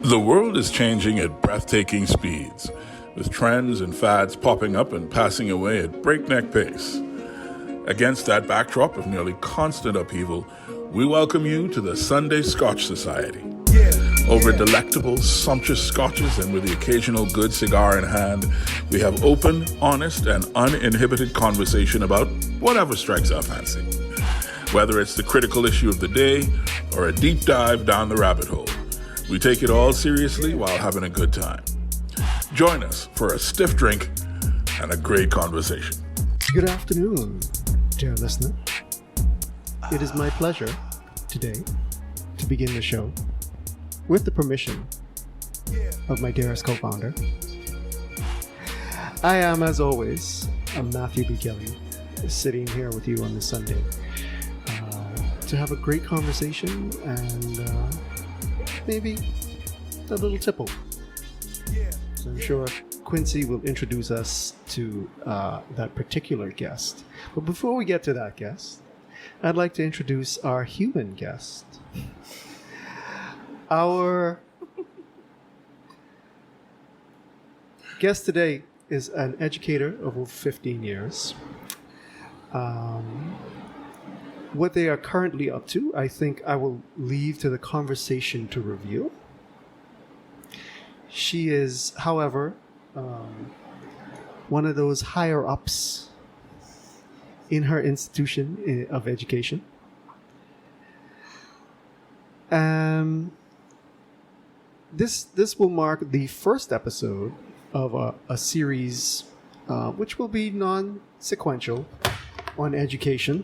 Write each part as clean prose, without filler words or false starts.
The world is changing at breathtaking speeds, with trends and fads popping up and passing away at breakneck pace. Against that backdrop of nearly constant upheaval, we welcome you to the Sunday Scotch Society. Over delectable, sumptuous scotches and with the occasional good cigar in hand, we have open, honest, and uninhibited conversation about whatever strikes our fancy. Whether it's the critical issue of the day or a deep dive down the rabbit hole, we take it all seriously while having a good time. Join us for a stiff drink and a great conversation. Good afternoon, dear listener. It is my pleasure today to begin the show with the permission of my dearest co-founder. I am, as always, Matthew B. Kelly, sitting here with you on this Sunday to have a great conversation and maybe a little tipple. So I'm sure Quincy will introduce us to that particular guest. But before we get to that guest, I'd like to introduce our human guest. Our guest today is an educator of over 15 years. What they are currently up to, I think I will leave to the conversation to reveal. She is, however, one of those higher ups in her institution of education. This will mark the first episode of a series which will be non-sequential on education.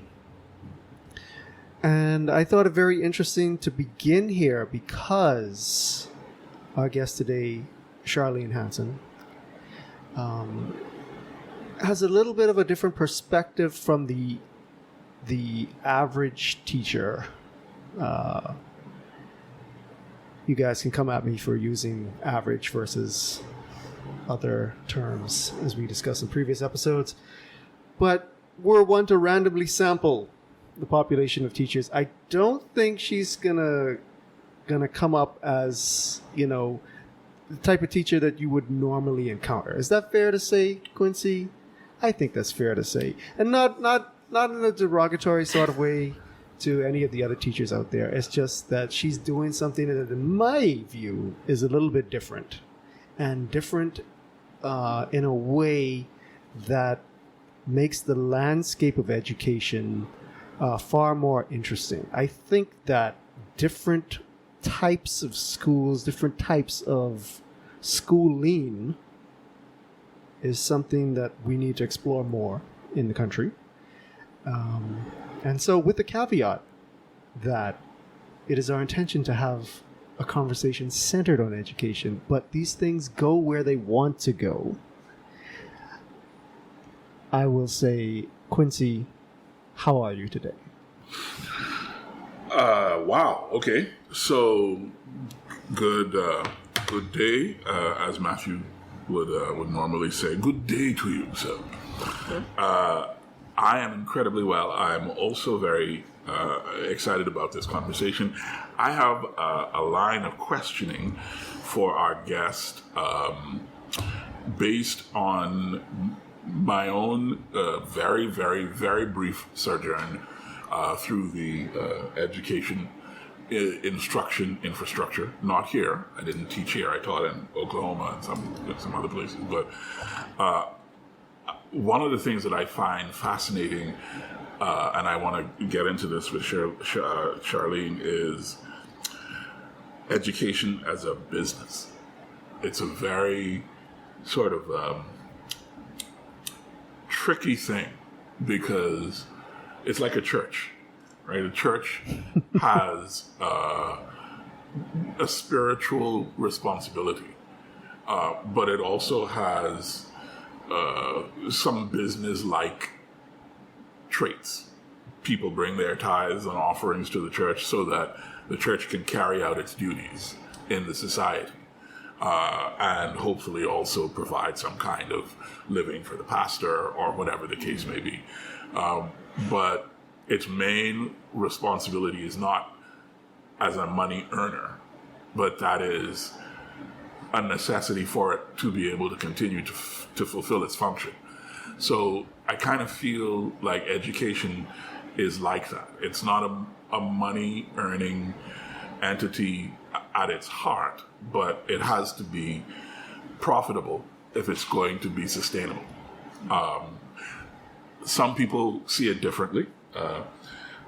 And I thought it very interesting to begin here because our guest today, Charlene Hansen, has a little bit of a different perspective from the average teacher. You guys can come at me for using average versus other terms as we discussed in previous episodes. But we're one to randomly sample the population of teachers. I don't think she's gonna come up as, the type of teacher that you would normally encounter. Is that fair to say, Quincy? I think that's fair to say. And not in a derogatory sort of way to any of the other teachers out there. It's just that she's doing something that, in my view, is a little bit different. And different in a way that makes the landscape of education far more interesting. I think that different types of schools, different types of schooling is something that we need to explore more in the country. And so with the caveat that it is our intention to have a conversation centered on education, but these things go where they want to go, I will say, Quincy, how are you today? Wow. Okay. So, good day, as Matthew would normally say. Good day to you, sir. Okay. I am incredibly well. I'm also very excited about this conversation. I have a line of questioning for our guest based on my own very, very, very brief sojourn through the education instruction infrastructure. Not here. I didn't teach here. I taught in Oklahoma and some other places. But one of the things that I find fascinating, and I want to get into this with Charlene, is education as a business. It's a very sort of tricky thing because it's like a church, right? A church has a spiritual responsibility, but it also has some business-like traits. People bring their tithes and offerings to the church so that the church can carry out its duties in the society. And hopefully also provide some kind of living for the pastor or whatever the case may be. But its main responsibility is not as a money earner, but that is a necessity for it to be able to continue to fulfill its function. So I kind of feel like education is like that. It's not a money-earning entity at its heart, but it has to be profitable if it's going to be sustainable. Some people see it differently.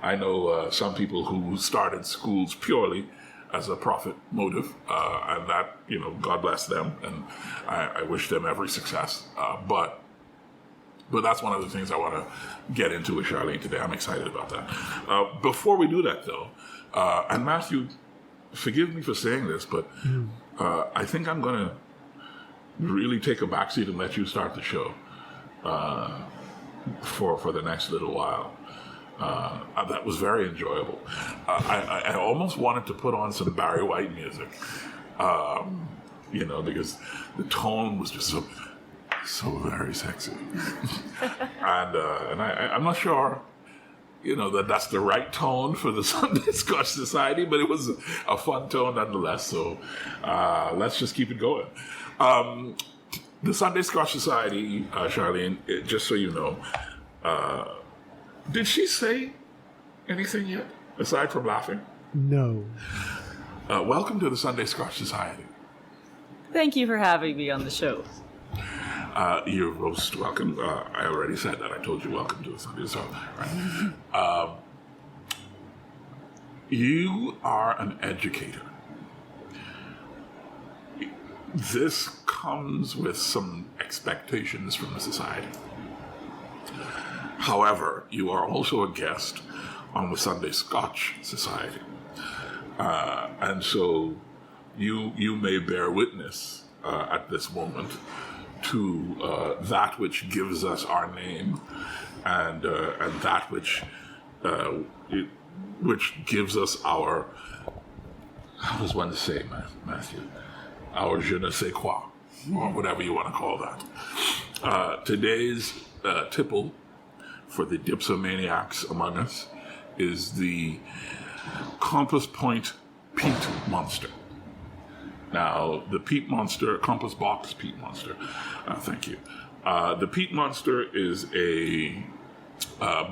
I know some people who started schools purely as a profit motive, and that, God bless them, and I wish them every success. But that's one of the things I want to get into with Charlene today. I'm excited about that. Before we do that, though, and Matthew, forgive me for saying this, but I think I'm going to really take a backseat and let you start the show for the next little while. That was very enjoyable. I almost wanted to put on some Barry White music, because the tone was just so very sexy. and I'm not sure, that's the right tone for the Sunday Scotch Society, but it was a fun tone nonetheless. So let's just keep it going. The Sunday Scotch Society, Charlene, just so you know, did she say anything yet, aside from laughing? No. Welcome to the Sunday Scotch Society. Thank you for having me on the show. You're most welcome. I already said that. I told you welcome to the Sunday Scotch. Right? You are an educator. This comes with some expectations from the society. However, you are also a guest on the Sunday Scotch Society. And so you may bear witness at this moment to that which gives us our name and that which gives us our, how does one say, Matthew? Our je ne sais quoi, or whatever you want to call that. Today's tipple for the dipsomaniacs among us is the Compass Point Peat Monster. Now, the Peat Monster, Compass Box Peat Monster, thank you. The Peat Monster is a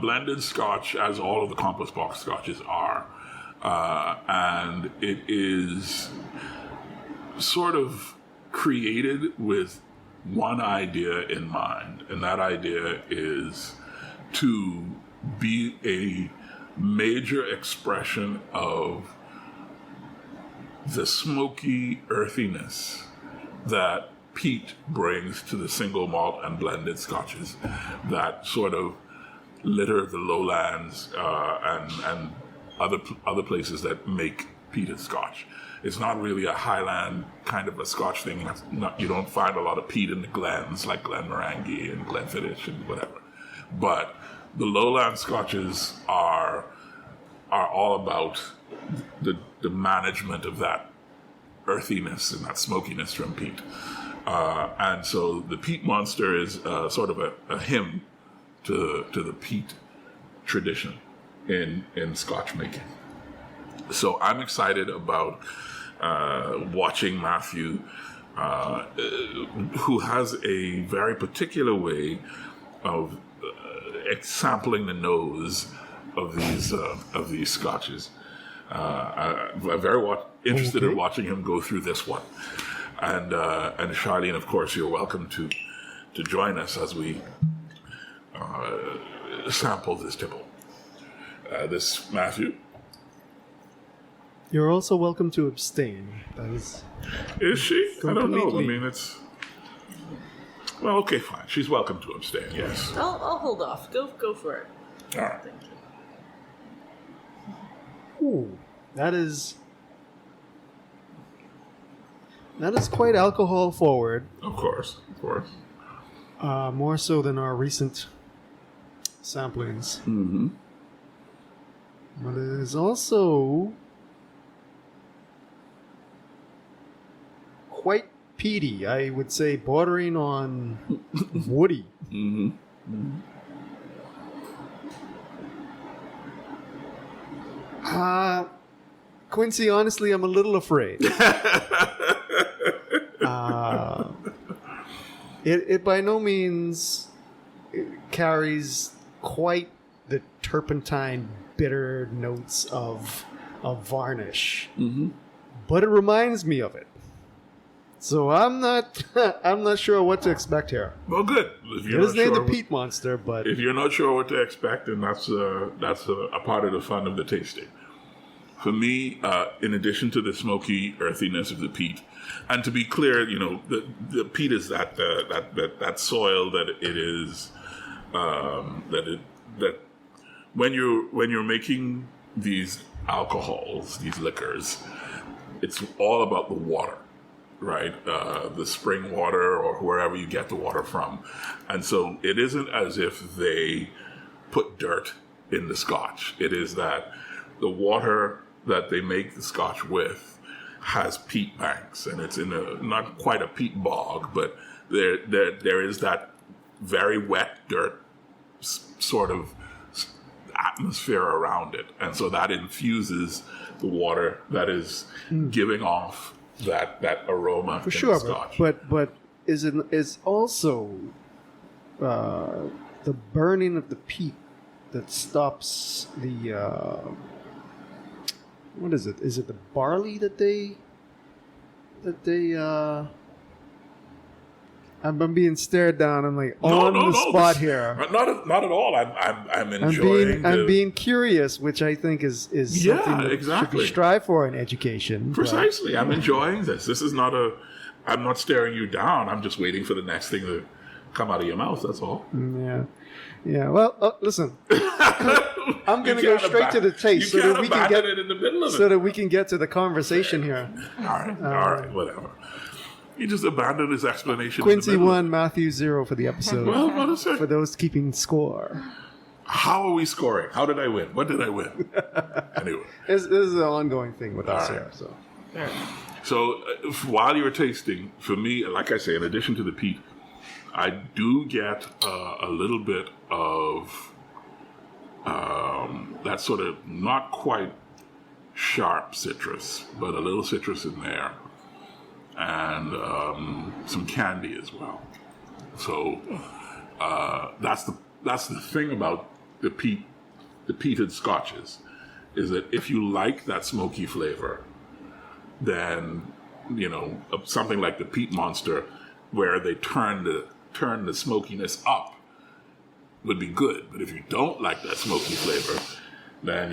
blended Scotch, as all of the Compass Box Scotches are, and it is sort of created with one idea in mind, and that idea is to be a major expression of the smoky earthiness that peat brings to the single malt and blended scotches that sort of litter the lowlands and other places that make peated scotch. It's not really a highland kind of a Scotch thing. You don't find a lot of peat in the glens like Glenmorangie and Glenfiddich and whatever. But the lowland Scotches are all about the management of that earthiness and that smokiness from peat. And so the Peat Monster is sort of a hymn to the peat tradition in Scotch making. So I'm excited about watching Matthew, who has a very particular way of sampling the nose of these scotches. I'm very interested in watching him go through this one. And Charlene, of course, you're welcome to join us as we sample this tipple. This Matthew. You're also welcome to abstain. That is she? I don't know. I completely- mean, it's... Well, okay, fine. She's welcome to abstain, yes. I'll hold off. Go for it. All right. Thank you. Ooh, that is quite alcohol forward. Of course. More so than our recent samplings. Mm-hmm. But it is also quite peaty. I would say bordering on woody. Mm-hmm. Quincy, honestly, I'm a little afraid. It by no means carries quite the turpentine bitter notes of varnish, but it reminds me of it. So I'm not sure what to expect here. Well, good. If It you're is not named sure the Peat Monster, but if you're not sure what to expect, then that's a part of the fun of the tasting. For me, in addition to the smoky earthiness of the peat, and to be clear, the peat is that soil that it is that when you're making these alcohols, these liquors, it's all about the water. Right, the spring water or wherever you get the water from. And so it isn't as if they put dirt in the Scotch. It is that the water that they make the Scotch with has peat banks, and it's in not quite a peat bog, but there is that very wet dirt sort of atmosphere around it. And so that infuses the water that is giving off that aroma for sure. Scotch. But is also the burning of the peat that stops the what is it? Is it the barley that they I'm being stared down. I'm like on the spot here. Not at all. I'm enjoying. I'm being curious, which I think is something that exactly. should be strive for in education. Precisely. I'm enjoying this. This is not I'm not staring you down. I'm just waiting for the next thing to come out of your mouth. That's all. Yeah. Well, listen. I'm going to go straight to the taste so that we can get it in the middle of it. So that we can get to the conversation here. All right, whatever. He just abandoned his explanation. Quincy 1, Matthew 0 for the episode. Well, what is it? For those keeping score. How are we scoring? How did I win? What did I win? Anyway. This is an ongoing thing with us here. So while you're tasting, for me, like I say, in addition to the peat, I do get a little bit of that sort of not quite sharp citrus, but a little citrus in there. And some candy as well. So that's the thing about the peated scotches, is that if you like that smoky flavor, then something like the Peat Monster, where they turn the smokiness up, would be good. But if you don't like that smoky flavor, then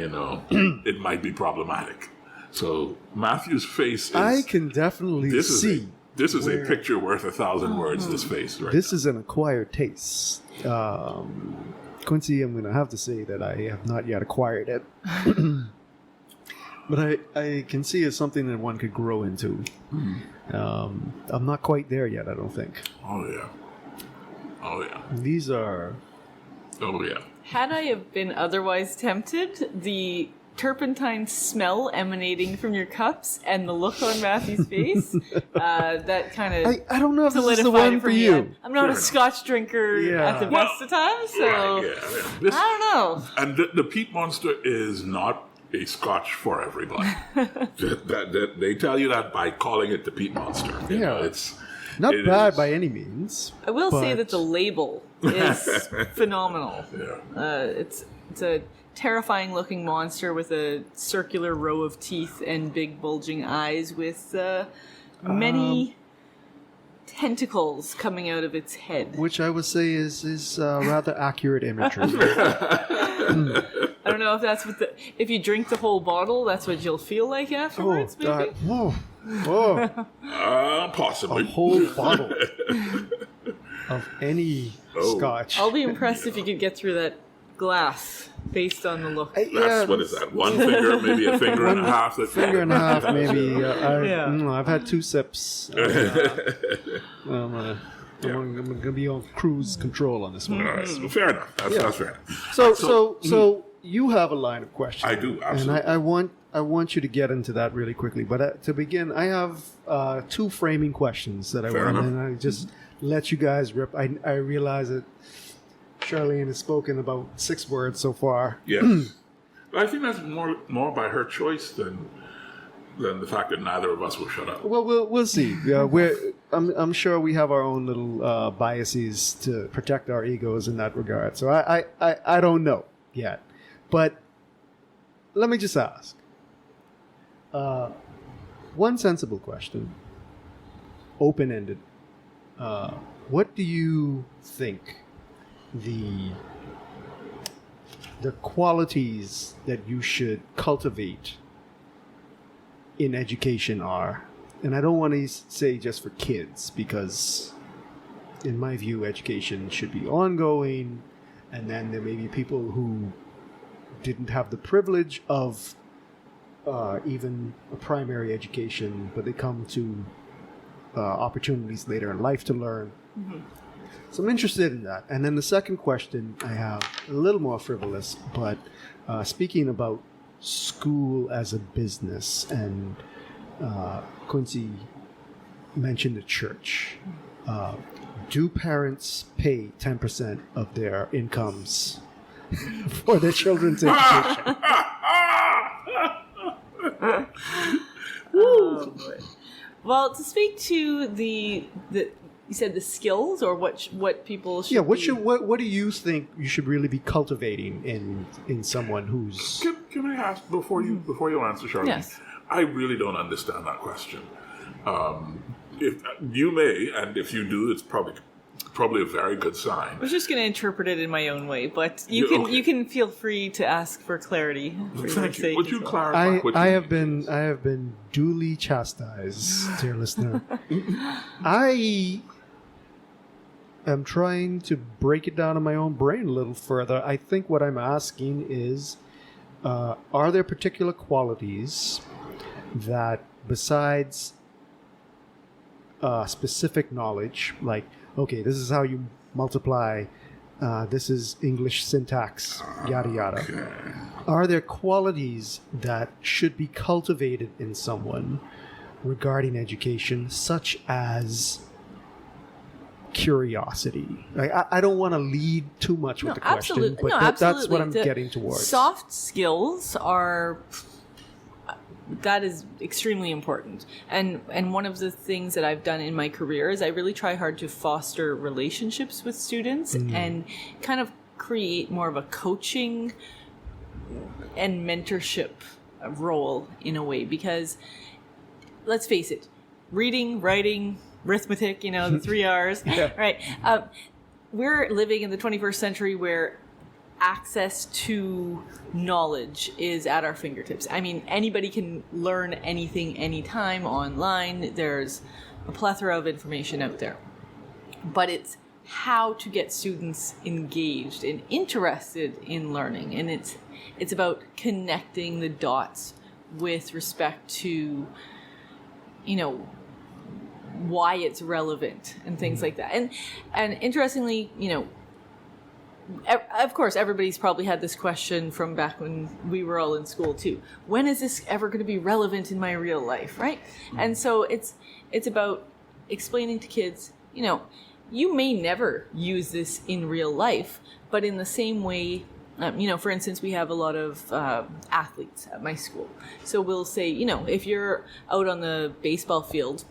it might be problematic. So Matthew's face is... I can definitely see... This is a picture worth 1,000 words, this face right This now. is an acquired taste. Quincy, I'm going to have to say that I have not yet acquired it. But I can see it's something that one could grow into. I'm not quite there yet, I don't think. Oh, yeah. These are... Oh, yeah. Had I have been otherwise tempted, the turpentine smell emanating from your cups and the look on Matthew's face, that kind of I don't know if this is the solidified one it for me. you. I'm not a Scotch drinker at the best of times, so Right, I don't know. And the Peat Monster is not a Scotch for everybody. They tell you that by calling it the Peat Monster. It's not bad by any means. I will say that the label is phenomenal. Yeah. It's a terrifying looking monster with a circular row of teeth and big bulging eyes with many tentacles coming out of its head. Which I would say is rather accurate imagery. I don't know if that's if you drink the whole bottle, that's what you'll feel like afterwards, maybe? Whoa. Possibly. A whole bottle of any Scotch. I'll be impressed if you could get through that glass based on the look. What is that? One finger, maybe a finger and a half? Finger and a half, maybe. I've had 2 sips. I'm going to be on cruise control on this one. All right. Well, fair enough. That's fair enough. So you have a line of questions. I do, absolutely. And I want you to get into that really quickly. But to begin, I have 2 framing questions that I want, and I just let you guys rip. I realize that Charlene has spoken about 6 words so far. Yes. I think that's more by her choice than the fact that neither of us will shut up. Well, we'll see. I'm sure we have our own little biases to protect our egos in that regard. So I don't know yet. But let me just ask. One sensible question, open-ended. What do you think the qualities that you should cultivate in education are? And I don't want to say just for kids, because in my view, education should be ongoing, and then there may be people who didn't have the privilege of even a primary education, but they come to opportunities later in life to learn. Mm-hmm. So I'm interested in that. And then the second question I have, a little more frivolous, but speaking about school as a business, and Quincy mentioned the church. Do parents pay 10% of their incomes for their children's education? Oh, boy. Well, to speak to the you said the skills, or what people should what do you think you should really be cultivating in someone who's... Can I ask before you answer, Charlene? Yes. I really don't understand that question. If you may, and if you do, it's probably a very good sign. I was just going to interpret it in my own way, but you can feel free to ask for clarity. Thank you. Would you clarify? I have been duly chastised, dear listener. I am trying to break it down in my own brain a little further. I think what I'm asking is, are there particular qualities that, besides specific knowledge, like, okay, this is how you multiply, this is English syntax, yada yada. Okay. Are there qualities that should be cultivated in someone regarding education, such as curiosity? I don't want to lead too much with the question, but that's what I'm getting towards. Soft skills that is extremely important. And one of the things that I've done in my career is I really try hard to foster relationships with students and kind of create more of a coaching and mentorship role in a way, because let's face it, reading, writing, arithmetic, the 3 R's, yeah. Right? We're living in the 21st century where access to knowledge is at our fingertips. I mean, anybody can learn anything anytime online. There's a plethora of information out there. But it's how to get students engaged and interested in learning. And it's about connecting the dots with respect to, why it's relevant and things like that. And interestingly, of course, everybody's probably had this question from back when we were all in school too. When is this ever going to be relevant in my real life, right? And so it's about explaining to kids, you may never use this in real life, but in the same way, for instance, we have a lot of athletes at my school. So we'll say, if you're out on the baseball field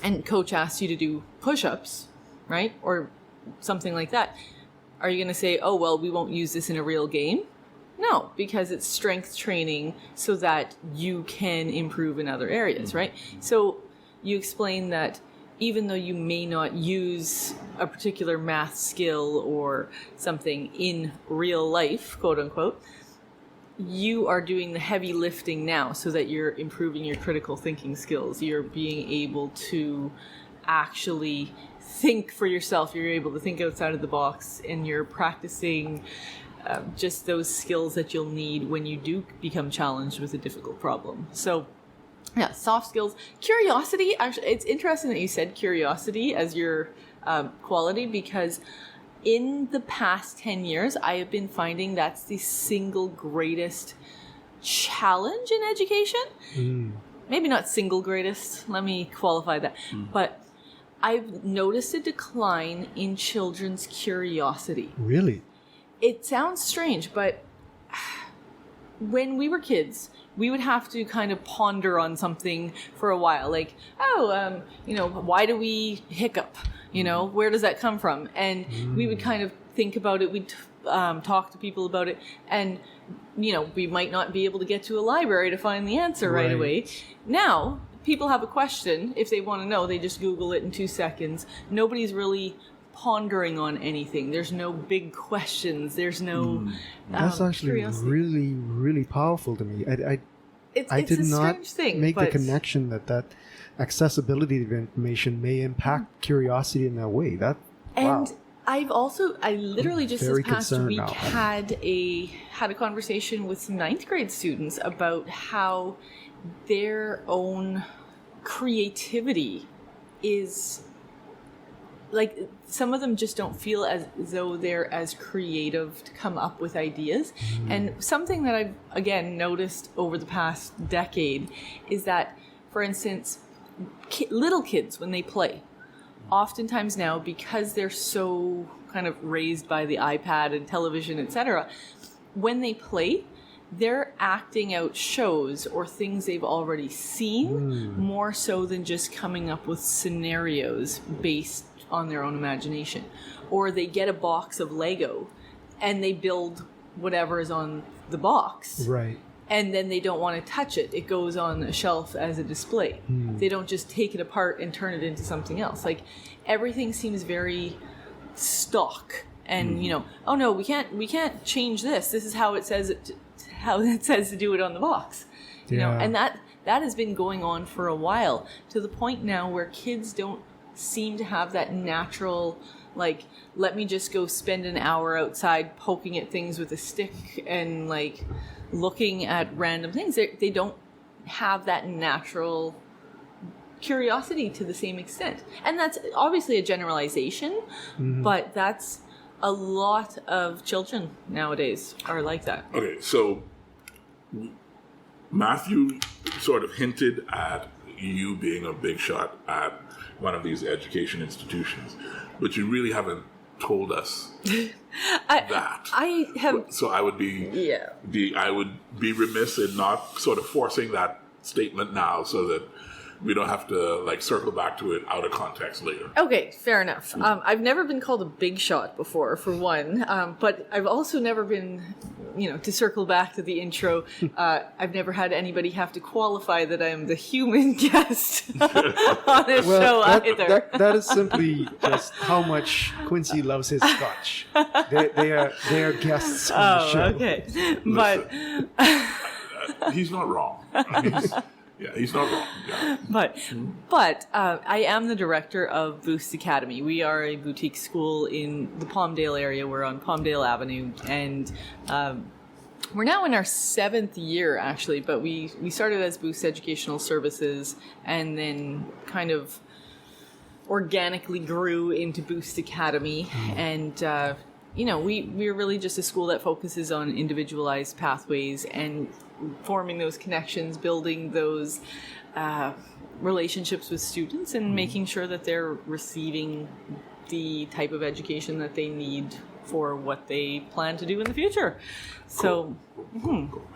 and coach asks you to do push-ups, right, or something like that, are you going to say, oh, well, we won't use this in a real game? No, because it's strength training so that you can improve in other areas, right? So you explain that even though you may not use a particular math skill or something in real life, quote unquote, you are doing the heavy lifting now so that you're improving your critical thinking skills. You're being able to actually think for yourself. You're able to think outside of the box, and you're practicing just those skills that you'll need when you do become challenged with a difficult problem. So yeah, soft skills. Curiosity, actually, it's interesting that you said curiosity as your quality, because in the past 10 years, I have been finding that's the single greatest challenge in education. Maybe not single greatest, let me qualify that. But I've noticed a decline in children's curiosity. Really? It sounds strange, but when we were kids, we would have to kind of ponder on something for a while, like, why do we hiccup? Where does that come from? And we would kind of think about it. We'd talk to people about it, and we might not be able to get to a library to find the answer right away. Now, people have a question. If they want to know, they just Google it in 2 seconds. Nobody's really pondering on anything. There's no big questions. There's no That's actually curiosity. really, really powerful to me. I It's did a not strange thing, make the but- connection that accessibility of information may impact curiosity in that way. And wow. I literally just Very this past concerned week now. had a conversation with some 9th grade students about how their own creativity is, like, some of them just don't feel as though they're as creative to come up with ideas. And something that I've, again, noticed over the past decade is that, for instance, little kids, when they play, oftentimes now, because they're so kind of raised by the iPad and television, etc., when they play, they're acting out shows or things they've already seen more so than just coming up with scenarios based on their own imagination. Or they get a box of Lego and they build whatever is on the box. Right. And then they don't want to touch it. It goes on a shelf as a display. They don't just take it apart and turn it into something else. Like, everything seems very stock. And, oh no, we can't change this. This is how it says to do it on the box. And that has been going on for a while, to the point now where kids don't seem to have that natural, like, let me just go spend an hour outside poking at things with a stick and, like, looking at random things. They don't have that natural curiosity to the same extent. And that's obviously a generalization, but that's a lot of children nowadays are like that. Okay, so Matthew sort of hinted at you being a big shot at one of these education institutions, but you really haven't told us that. I have. So I would I would be remiss in not sort of forcing that statement now, so that we don't have to, like, circle back to it out of context later. Okay, fair enough. I've never been called a big shot before, for one, but I've also never been, to circle back to the intro, I've never had anybody have to qualify that I'm the human guest on this show either. That is simply just how much Quincy loves his Scotch. They are guests on the show. Okay. But He's not wrong. He's not wrong. Yeah. But I am the director of Boost Academy. We are a boutique school in the Palmdale area. We're on Palmdale Avenue, and we're now in our 7th year, actually. But we started as Boost Educational Services, and then kind of organically grew into Boost Academy. And we're really just a school that focuses on individualized pathways and forming those connections, building those relationships with students, and making sure that they're receiving the type of education that they need for what they plan to do in the future. So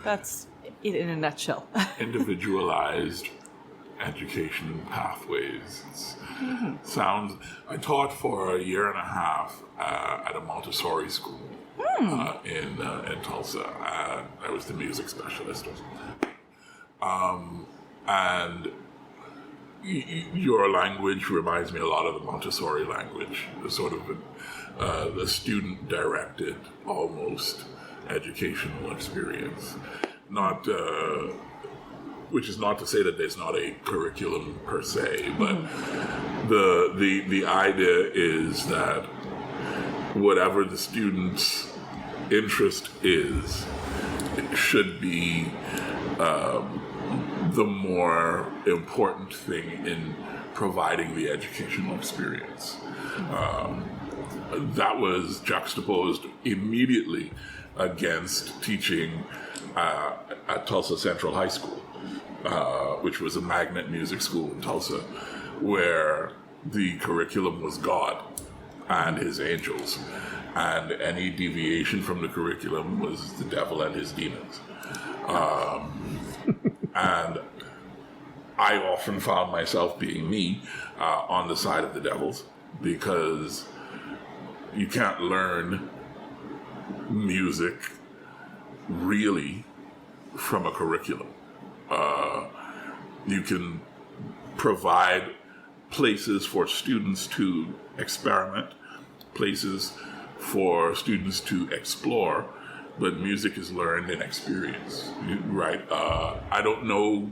that's it in a nutshell. Individualized education pathways. Sounds. I taught for a year and a half at a Montessori school in Tulsa. I was the music specialist. And your language reminds me a lot of the Montessori language, the sort of the student-directed, almost educational experience. Not. Which is not to say that there's not a curriculum per se, but the idea is that whatever the student's interest is, it should be the more important thing in providing the educational experience. That was juxtaposed immediately against teaching at Tulsa Central High School, which was a magnet music school in Tulsa, where the curriculum was God and his angels, and any deviation from the curriculum was the devil and his demons. And I often found myself being me on the side of the devils, because you can't learn music really from a curriculum. You can provide places for students to experiment, places for students to explore, but music is learned in experience, right? I don't know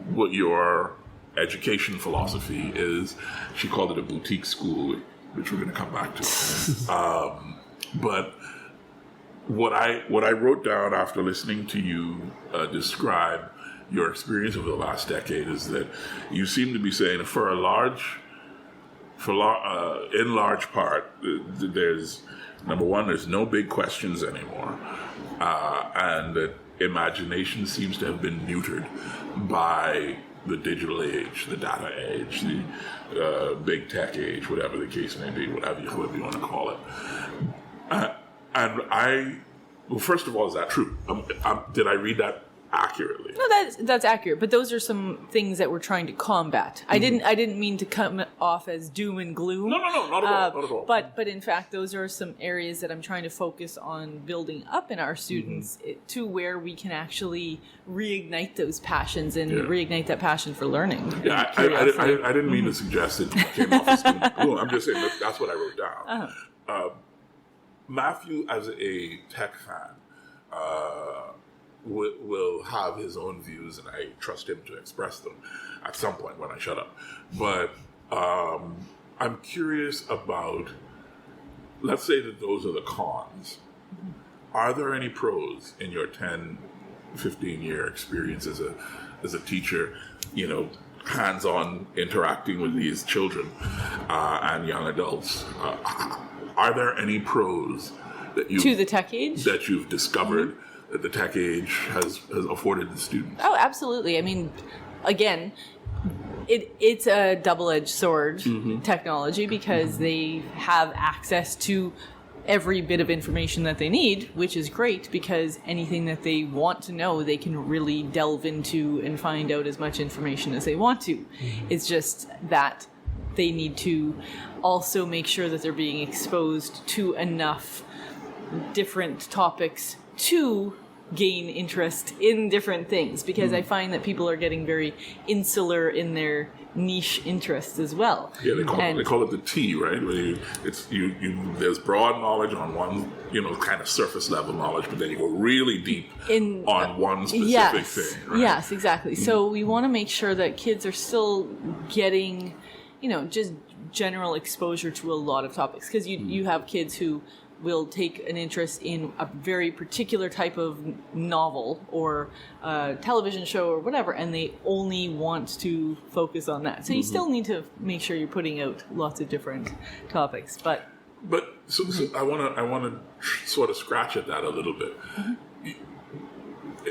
what your education philosophy is. She called it a boutique school, which we're going to come back to. But what I wrote down after listening to you describe your experience over the last decade is that you seem to be saying, in large part, there's, number one, there's no big questions anymore, and that imagination seems to have been neutered by the digital age, the data age, the big tech age, whatever the case may be, whatever you want to call it. Well, first of all, is that true? Did I read that accurately? No, that's accurate. But those are some things that we're trying to combat. Mm-hmm. I didn't mean to come off as doom and gloom. No, not at all. But in fact, those are some areas that I'm trying to focus on building up in our students to where we can actually reignite those passions and reignite that passion for learning. Yeah, I didn't mean to suggest it came off as doom and gloom. I'm just saying that's what I wrote down. Uh-huh. Matthew, as a tech fan, will have his own views, and I trust him to express them at some point when I shut up. But I'm curious about, let's say that those are the cons. Are there any pros in your 10, 15-year experience as a teacher, hands-on interacting with these children and young adults? Are there any pros to the tech age that you've discovered that the tech age has afforded the students? Oh, absolutely. I mean, again, it's a double-edged sword, technology, because they have access to every bit of information that they need, which is great, because anything that they want to know, they can really delve into and find out as much information as they want to. It's just that they need to also make sure that they're being exposed to enough different topics to gain interest in different things, because I find that people are getting very insular in their niche interests as well. Yeah, they call it the T, right? Where there's broad knowledge on one, kind of surface level knowledge, but then you go really deep on one specific thing. Right? Yes, exactly. So we want to make sure that kids are still getting, just general exposure to a lot of topics, because you have kids who will take an interest in a very particular type of novel or television show or whatever, and they only want to focus on that. So you still need to make sure you're putting out lots of different topics. But so I want to sort of scratch at that a little bit.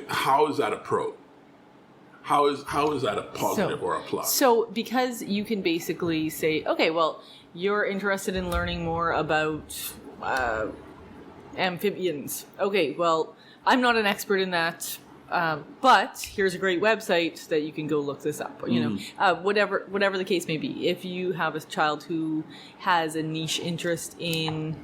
How is that a pro? How is that a positive or a plus? So because you can basically say, okay, well, you're interested in learning more about amphibians. Okay, well, I'm not an expert in that, but here's a great website that you can go look this up. Whatever the case may be. If you have a child who has a niche interest in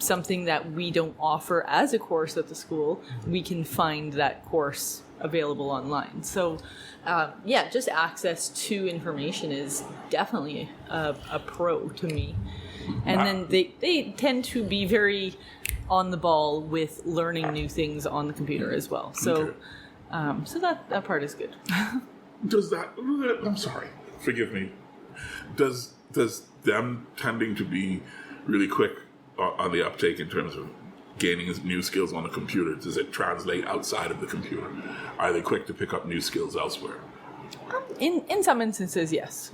something that we don't offer as a course at the school, we can find that course available online. So, just access to information is definitely a pro to me. And then they tend to be very on the ball with learning new things on the computer as well. So, so that part is good. Does that? I'm sorry. Forgive me. Does them tending to be really quick on the uptake in terms of gaining new skills on the computer, does it translate outside of the computer? Are they quick to pick up new skills elsewhere? In some instances, yes.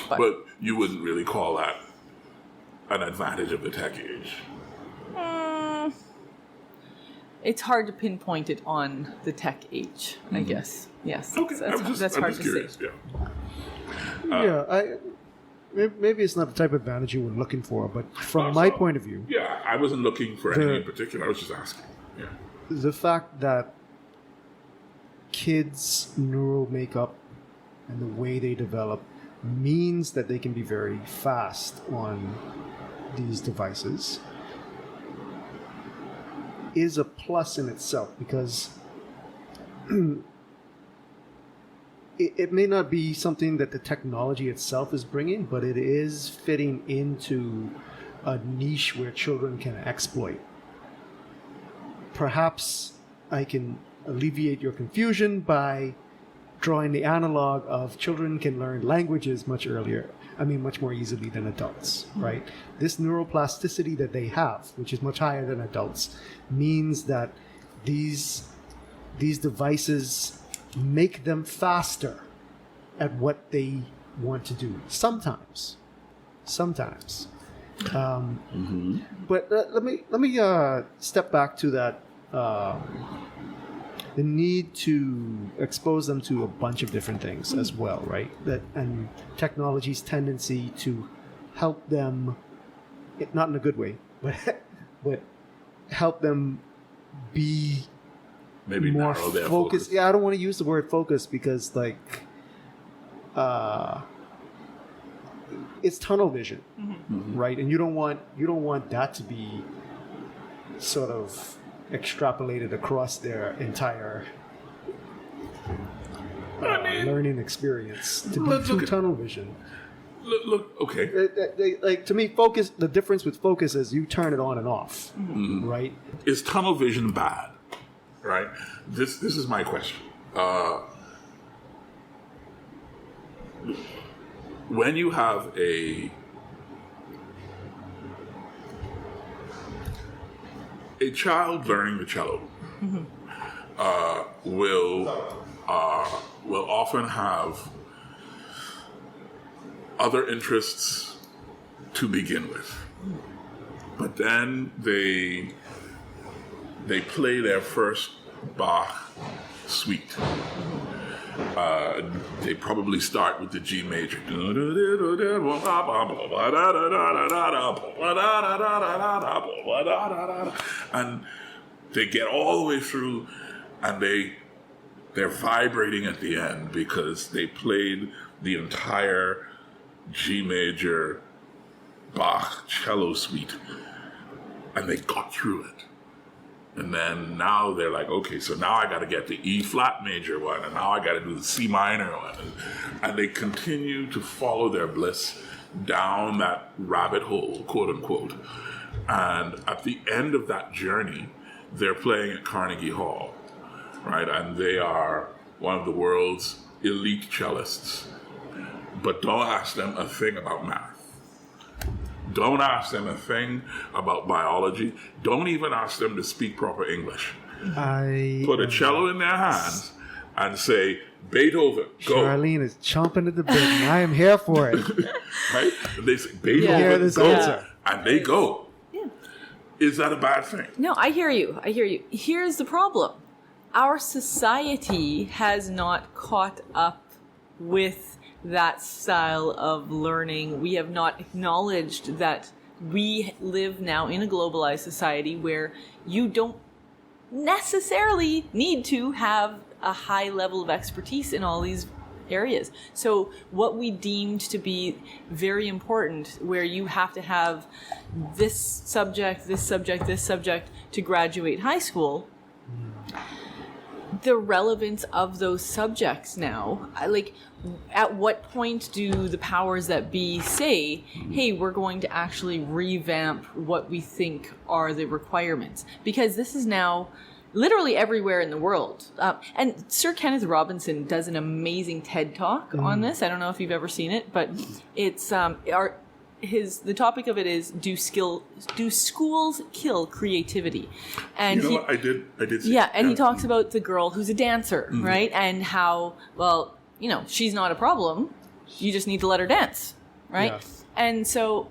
But you wouldn't really call that an advantage of the tech age? It's hard to pinpoint it on the tech age, I guess. Yes. Okay, that's hard to curious, say. Yeah. Maybe it's not the type of advantage you were looking for, but from my point of view... Yeah, I wasn't looking for anything in particular. I was just asking. Yeah. The fact that kids' neural makeup and the way they develop means that they can be very fast on these devices is a plus in itself, because it may not be something that the technology itself is bringing, but it is fitting into a niche where children can exploit. Perhaps I can alleviate your confusion by drawing the analog of children can learn languages much more easily than adults, right? This neuroplasticity that they have, which is much higher than adults, means that these devices make them faster at what they want to do. Sometimes. But let me step back to that. The need to expose them to a bunch of different things as well, right? And technology's tendency to help them, not in a good way, but help them be maybe more narrow their focused. focus. Yeah, I don't want to use the word focus because it's tunnel vision, right? And you don't want that to be sort of extrapolated across their entire learning experience to be too tunnel vision. Look, okay. To me, focus. The difference with focus is you turn it on and off, right? Is tunnel vision bad? Right. This is my question. When you have a child learning the cello, will often have other interests to begin with, but then they play their first Bach suite. They probably start with the G major, and they get all the way through, and they're vibrating at the end because they played the entire G major Bach cello suite, and they got through it. And then now they're like, okay, so now I got to get the E flat major one, and now I got to do the C minor one. And they continue to follow their bliss down that rabbit hole, quote unquote. And at the end of that journey, they're playing at Carnegie Hall, right? And they are one of the world's elite cellists. But don't ask them a thing about math. Don't ask them a thing about biology. Don't even ask them to speak proper English. Put a cello in their hands and say, Beethoven, go. Charlene is chomping at the bit, and I am here for it. Right? And they say, Beethoven, go. Answer. And they go. Yeah. Is that a bad thing? No, I hear you. Here's the problem. Our society has not caught up with that style of learning. We have not acknowledged that we live now in a globalized society where you don't necessarily need to have a high level of expertise in all these areas. So what we deemed to be very important, where you have to have this subject to graduate high school, the relevance of those subjects now, at what point do the powers that be say, hey, we're going to actually revamp what we think are the requirements? Because this is now literally everywhere in the world. And Sir Kenneth Robinson does an amazing TED Talk on this. I don't know if you've ever seen it, but it's the topic of it is, do schools kill creativity? And I did see yeah, and he talks about the girl who's a dancer, right? And how, well, she's not a problem. You just need to let her dance, right? Yeah. And so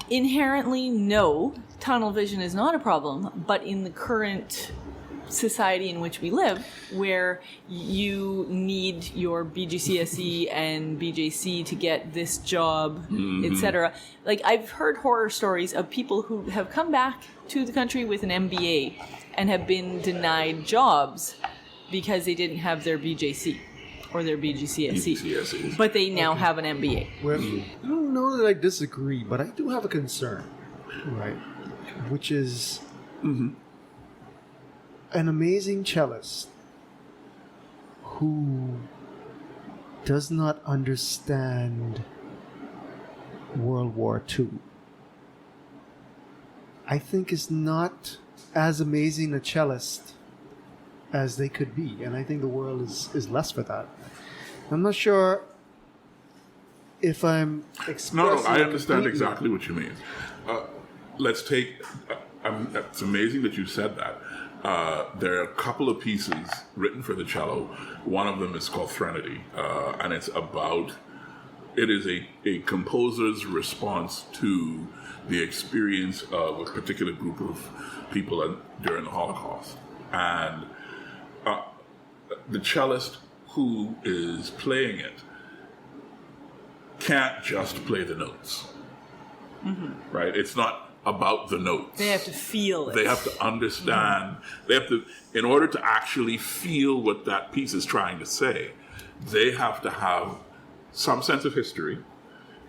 inherently, no, tunnel vision is not a problem, but in the current society in which we live, where you need your BGCSE and BJC to get this job, etc. I've heard horror stories of people who have come back to the country with an MBA and have been denied jobs because they didn't have their BJC or their BGCSE. BGCSE. But they now have an MBA. Well, I don't know that I disagree, but I do have a concern, right? Which is an amazing cellist who does not understand World War II. I think is not as amazing a cellist as they could be, and I think the world is less for that. I'm not sure if I'm expressing... No, I understand completely. exactly what you mean. Let's take... it's amazing that you said that. There are a couple of pieces written for the cello. One of them is called Threnody, and it's about... It is a composer's response to the experience of a particular group of people during the Holocaust. And the cellist who is playing it can't just play the notes, right? It's not about the notes. They have to feel it. They have to understand. They have to, in order to actually feel what that piece is trying to say, they have to have some sense of history.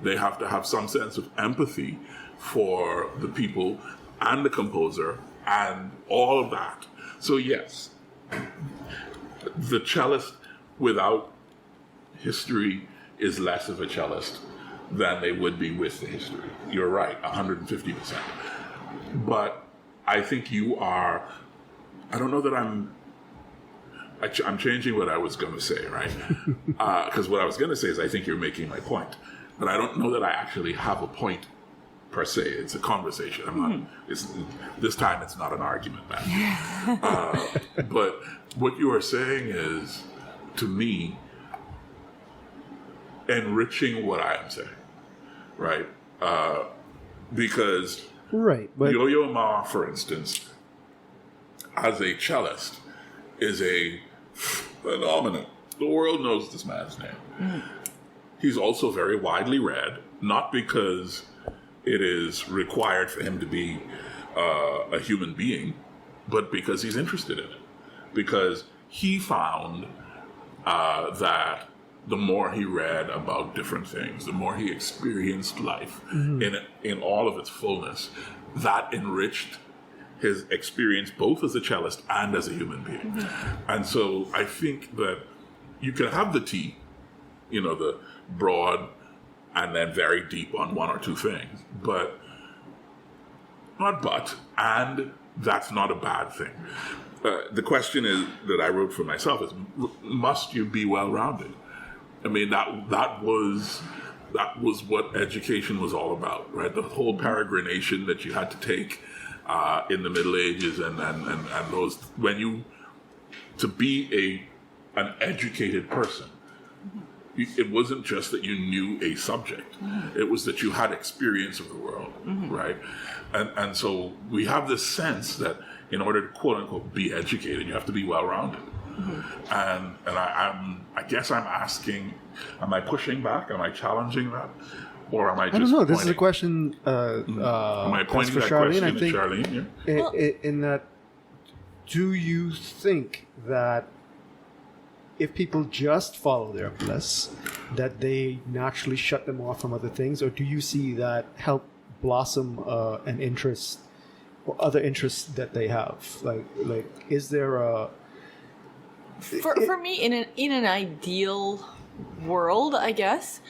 They have to have some sense of empathy for the people and the composer and all of that. So yes, the cellist without history is less of a cellist than they would be with the history. You're right, 150%. But I think you are, I don't know that I'm changing what I was going to say, right? Because what I was going to say is I think you're making my point. But I don't know that I actually have a point per se. It's a conversation. I'm not. This time it's not an argument, man. But what you are saying is, to me, enriching what I am saying, right? Because Right, but Yo-Yo Ma, for instance, as a cellist, is a phenomenon. The world knows this man's name. He's also very widely read, not because it is required for him to be a human being, but because he's interested in it. Because he found that the more he read about different things, the more he experienced life in all of its fullness, that enriched his experience both as a cellist and as a human being. And so I think that you can have the T, the broad and then very deep on one or two things, and that's not a bad thing. The question is that I wrote for myself is, must you be well-rounded? I mean, that was what education was all about, right? The whole peregrination that you had to take in the Middle Ages and those, to be an educated person, it wasn't just that you knew a subject. It was that you had experience of the world, right? And so we have this sense that in order to quote unquote be educated, you have to be well-rounded. And I guess I'm asking, am I pushing back? Am I challenging that? Or am I just I don't know. pointing? This is a question. Am I pointing for that Charlene, question I to think, Charlene? Yeah? in that, do you think that if people just follow their bliss, that they naturally shut them off from other things, or do you see that help blossom an interest or other interests that they have? Like, is there a For me, in an ideal world, I guess,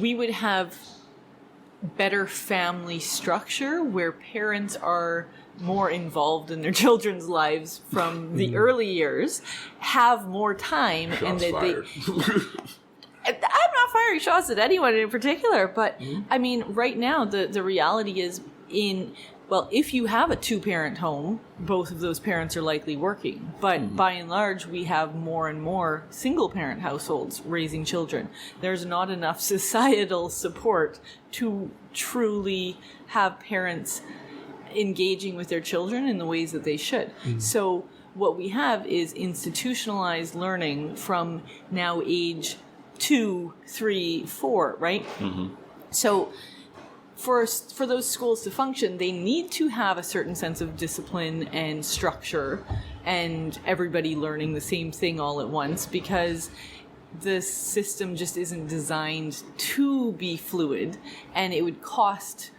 we would have better family structure where parents are more involved in their children's lives from the early years, have more time, and that fired. I'm not firing shots at anyone in particular, but I mean, right now the reality is if you have a two-parent home, both of those parents are likely working. But by and large, we have more and more single-parent households raising children. There's not enough societal support to truly have parents engaging with their children in the ways that they should. So what we have is institutionalized learning from now age 2, 3, 4, right? So for those schools to function, they need to have a certain sense of discipline and structure and everybody learning the same thing all at once, because the system just isn't designed to be fluid, and it would cost,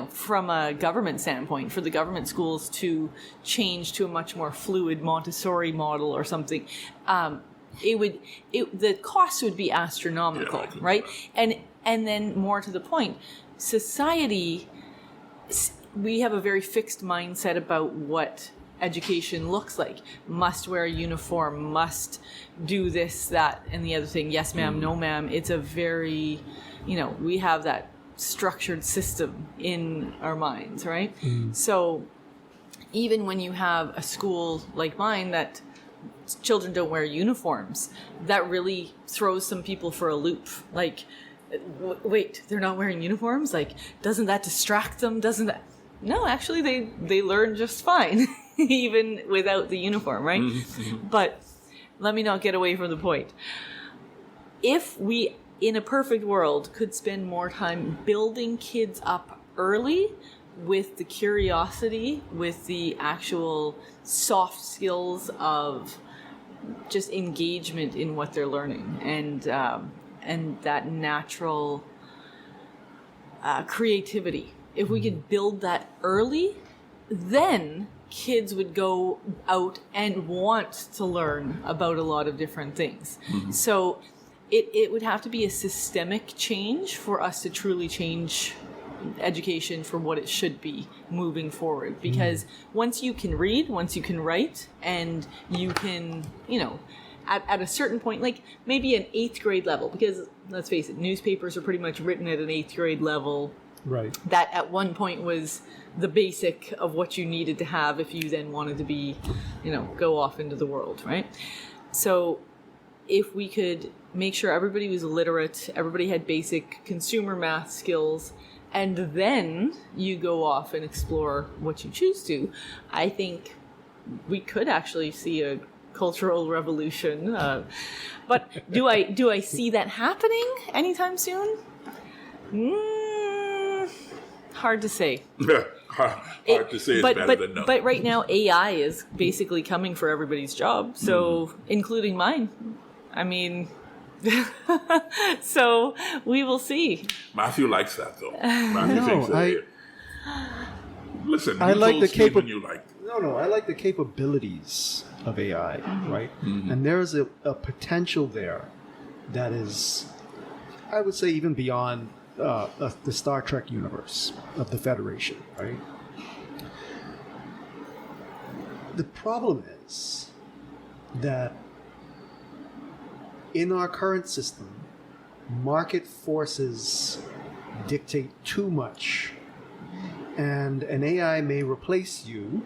from a government standpoint, for the government schools to change to a much more fluid Montessori model or something. The cost would be astronomical, right? And then more to the point, society, we have a very fixed mindset about what education looks like. Must wear a uniform, must do this, that, and the other thing. Yes, ma'am, no, ma'am. It's a very, we have that structured system in our minds, right? So even when you have a school like mine that children don't wear uniforms, that really throws some people for a loop. Like, wait, they're not wearing uniforms? Like, doesn't that distract them? Doesn't that... No, actually, they learn just fine, even without the uniform, right? But let me not get away from the point. If we, in a perfect world, could spend more time building kids up early with the curiosity, with the actual soft skills of just engagement in what they're learning, and that natural creativity. If we could build that early, then kids would go out and want to learn about a lot of different things. So it would have to be a systemic change for us to truly change education for what it should be moving forward. Because once you can read, once you can write, and you can, at a certain point, like maybe an 8th grade level, because let's face it, newspapers are pretty much written at an 8th grade level. Right. That at one point was the basic of what you needed to have if you then wanted to be, go off into the world, right? So if we could make sure everybody was literate, everybody had basic consumer math skills, and then you go off and explore what you choose to, I think we could actually see a cultural revolution. But do I see that happening anytime soon? Hard to say. Hard to say is better than no. But right now, AI is basically coming for everybody's job, so including mine. I mean, so we will see. Matthew likes that, though. Matthew thinks that. Listen, I like the you like. No, I like the capabilities of AI, right? And there's a potential there that is, I would say, even beyond the Star Trek universe of the Federation, right? The problem is that in our current system, market forces dictate too much, and an AI may replace you,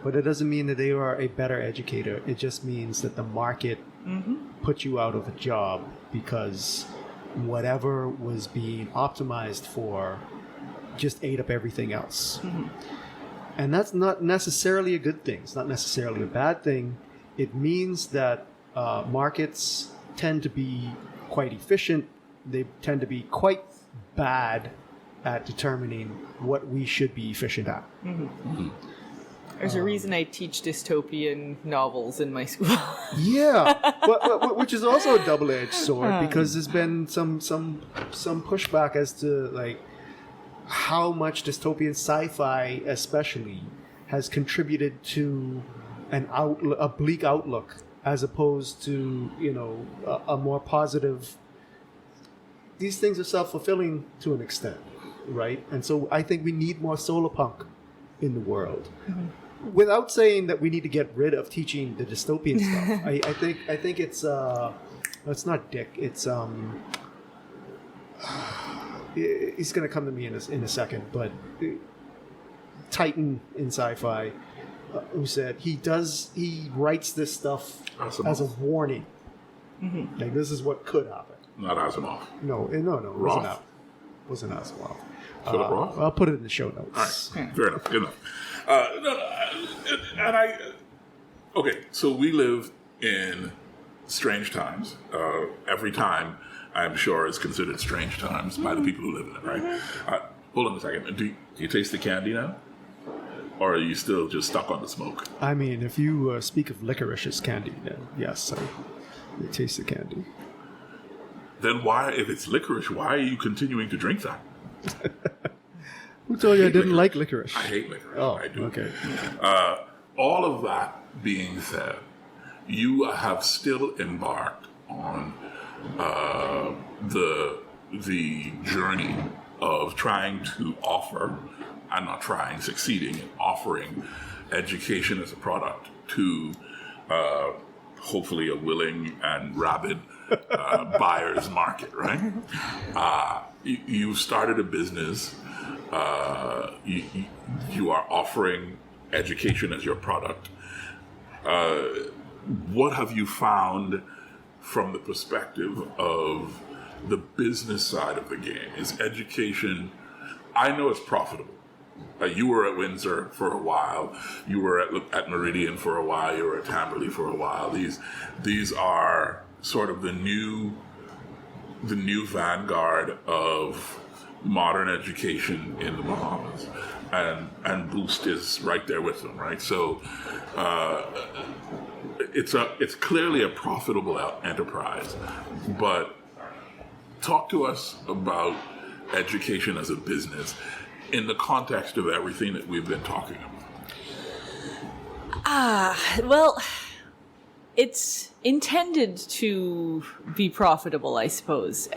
but it doesn't mean that they are a better educator. It just means that the market put you out of a job because whatever was being optimized for just ate up everything else. And that's not necessarily a good thing. It's not necessarily a bad thing. It means that markets tend to be quite efficient. They tend to be quite bad at determining what we should be efficient at. There's a reason I teach dystopian novels in my school. Yeah, but which is also a double-edged sword, because there's been some pushback as to like how much dystopian sci-fi, especially, has contributed to a bleak outlook, as opposed to a more positive. These things are self-fulfilling to an extent, right? And so I think we need more solar punk in the world. Without saying that we need to get rid of teaching the dystopian stuff, I think it's not Dick. It's he's going to come to me in a second, but Titan in sci-fi, who said he writes this stuff as a warning, like this is what could happen. Not Asimov. No, wasn't Asimov. Philip Roth? I'll put it in the show notes. All right, fair enough, good enough. Okay, so we live in strange times. Every time, I'm sure, is considered strange times by the people who live in it, right? Hold on a second. Do you taste the candy now? or are you still just stuck on the smoke? I mean, if you speak of licorice as candy, then yes, I taste the candy. Then why, if it's licorice, why are you continuing to drink that? Who told you I didn't like licorice? I hate licorice. Oh, I do. okay. All of that being said, you have still embarked on the journey of trying to offer, and not trying, succeeding in offering education as a product to hopefully a willing and rabid buyer's market, right? You started a business. You are offering education as your product. What have you found from the perspective of the business side of the game? Is education, I know it's profitable. You were at Windsor for a while. You were at Meridian for a while. You were at Tamberley for a while. These are sort of the new vanguard of modern education in the Bahamas, and Boost is right there with them, right? So it's clearly a profitable enterprise. But talk to us about education as a business in the context of everything that we've been talking about. Well, it's intended to be profitable, I suppose.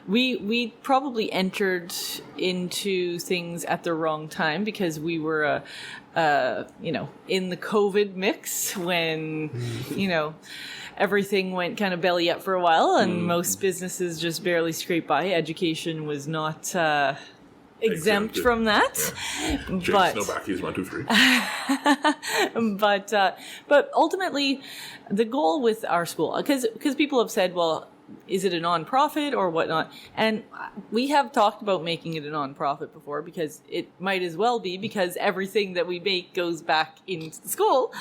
We probably entered into things at the wrong time because we were in the COVID mix when, everything went kind of belly up for a while and most businesses just barely scraped by. Education was not exempt from that. Yeah. But Snowbackies 1, 2, 3. but ultimately, the goal with our school, because people have said, well, is it a non-profit or whatnot? And we have talked about making it a non-profit before because it might as well be, because everything that we make goes back into the school.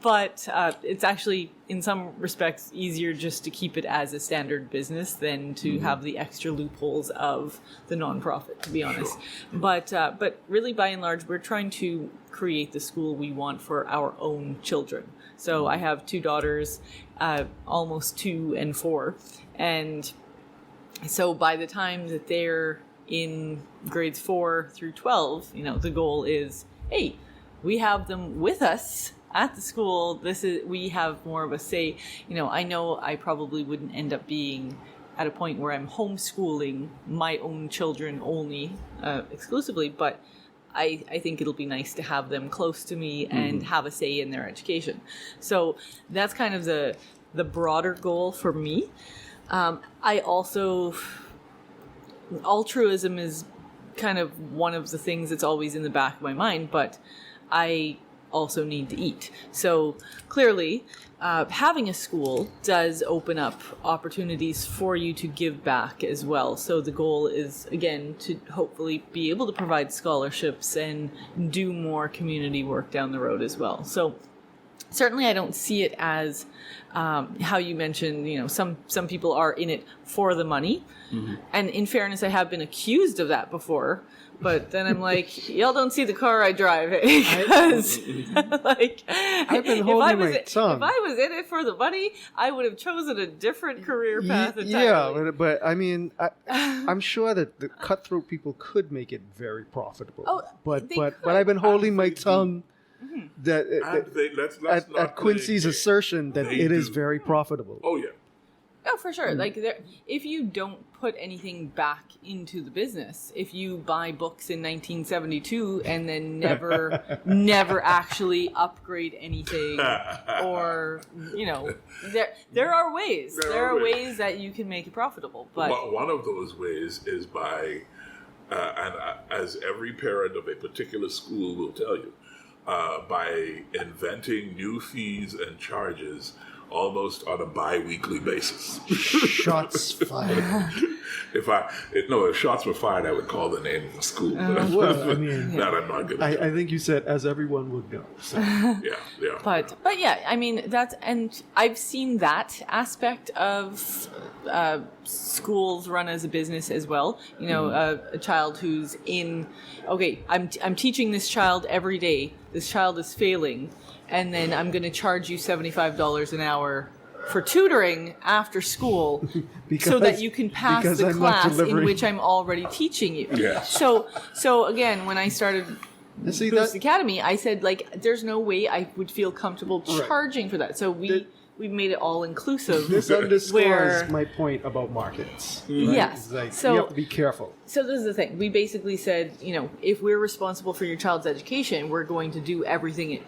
But it's actually, in some respects, easier just to keep it as a standard business than to have the extra loopholes of the non-profit, to be honest. Sure. But really, by and large, we're trying to create the school we want for our own children. So I have 2 daughters, almost 2 and 4. And so by the time that they're in grades 4 through 12, the goal is, hey, we have them with us at the school. We have more of a say. I know I probably wouldn't end up being at a point where I'm homeschooling my own children only, exclusively, but I think it'll be nice to have them close to me and have a say in their education. So that's kind of the broader goal for me. I also, altruism is kind of one of the things that's always in the back of my mind, but I also need to eat. So clearly, having a school does open up opportunities for you to give back as well. So the goal is, again, to hopefully be able to provide scholarships and do more community work down the road as well. So certainly I don't see it as how you mentioned, some people are in it for the money. And in fairness, I have been accused of that before. But then I'm like, y'all don't see the car I drive, because I've been holding my tongue. If I was in it for the money, I would have chosen a different career path entirely. Yeah, but I mean, I'm sure that the cutthroat people could make it very profitable. Oh, but I've been holding my tongue that at Quincy's assertion that it is very profitable. Oh, yeah. Oh, for sure. If you don't put anything back into the business, if you buy books in 1972 and then never actually upgrade anything, or there are ways. There are ways that you can make it profitable. But one of those ways is by, as every parent of a particular school will tell you, by inventing new fees and charges almost on a bi-weekly basis. Shots fired. if shots were fired, I would call the name of the school. Well, I mean, that I'm not going to do. I think you said, as everyone would know. So. Yeah. But yeah, I mean, and I've seen that aspect of schools run as a business as well. You know, a child who's I'm teaching this child every day. This child is failing, and then I'm going to charge you $75 an hour for tutoring after school so that you can pass the class in which I'm already teaching you. Yeah. So again, when I started Boost Academy, I said, like, there's no way I would feel comfortable charging for that. So we've made it all inclusive. This underscores my point about markets. Right? Yes. Like, so you have to be careful. So this is the thing. We basically said, you know, if we're responsible for your child's education, we're going to do everything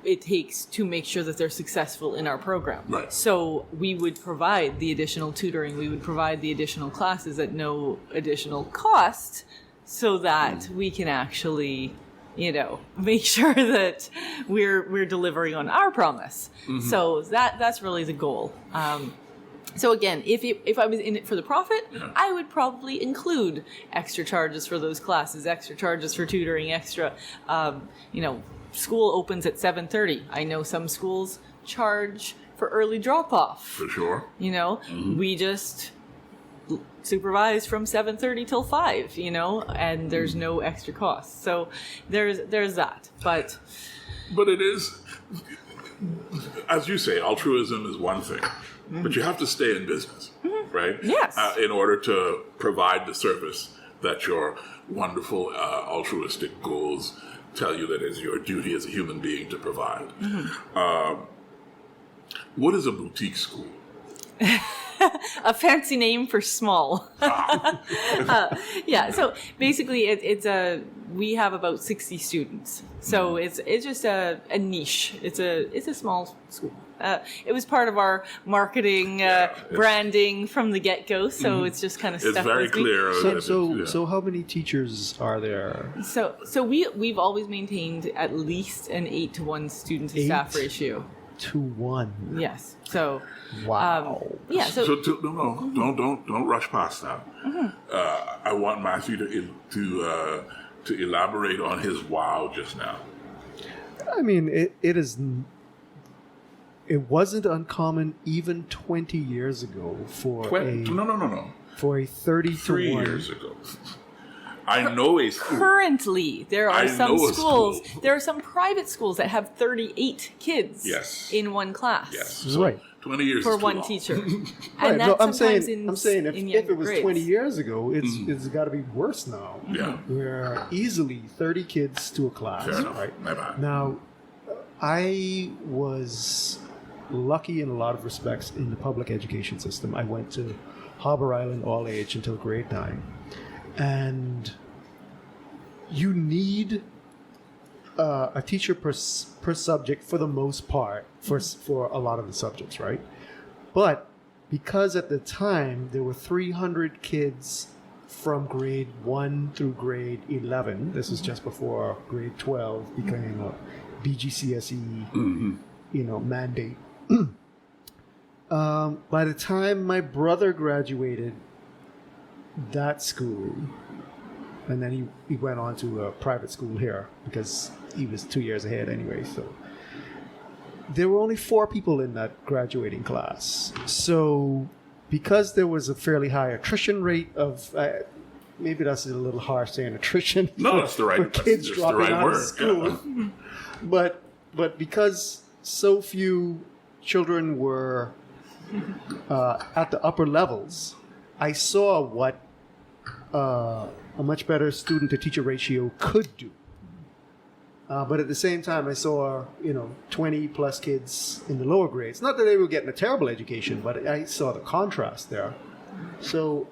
it takes to make sure that they're successful in our program. Right. So we would provide the additional tutoring, we would provide the additional classes at no additional cost so that we can actually, you know, make sure that we're delivering on our promise. So that's really the goal. So again, if I was in it for the profit, I would probably include extra charges for those classes, extra charges for tutoring, extra, you know, school opens at 7:30. I know some schools charge for early drop-off. For sure. You know, we just supervise from 7:30 till 5, you know, and there's no extra cost. So there's that. But it is, as you say, altruism is one thing, but you have to stay in business, right? Yes. In order to provide the service that your wonderful altruistic goals tell you that is your duty as a human being to provide. What is a boutique school? A fancy name for small. Yeah, so basically we have about 60 students. So it's just a niche. It's a small school. It was part of our marketing, branding from the get-go, so it's just kind of stuck very with me. clear. So how many teachers are there? So we've always maintained at least an 8-to-1 student to staff ratio. 2-1. Yes. So wow. Yeah. So don't rush past that. I want Matthew to elaborate on his wow just now. I mean, it wasn't uncommon even 20 years ago for for a 30 3 to 1. years ago. I know a school. Currently, there are some schools. There are some private schools that have 38 kids in one class. Yes, so right. 20 years for is one long. teacher. Right. And No, that's I'm sometimes saying if it was grades. 20 years ago, it's got to be worse now. Yeah. We're easily 30 kids to a class. Fair enough. Right? My bad. Now, I was lucky in a lot of respects in the public education system. I went to Harbor Island all age until grade 9. And you need a teacher per subject for the most part for a lot of the subjects, right? But because at the time there were 300 kids from grade 1 through grade 11, this was just before grade 12 became a BGCSE, mandate. By the time my brother graduated that school, and then he went on to a private school here because he was 2 years ahead anyway. So there were only 4 people in that graduating class. So because there was a fairly high attrition rate of, maybe that's a little harsh saying attrition. No, that's the right for kids that's dropping the right out word. of school. Yeah. But because so few children were at the upper levels, I saw what a much better student-to-teacher ratio could do. But at the same time, I saw 20-plus kids in the lower grades. Not that they were getting a terrible education, but I saw the contrast there. So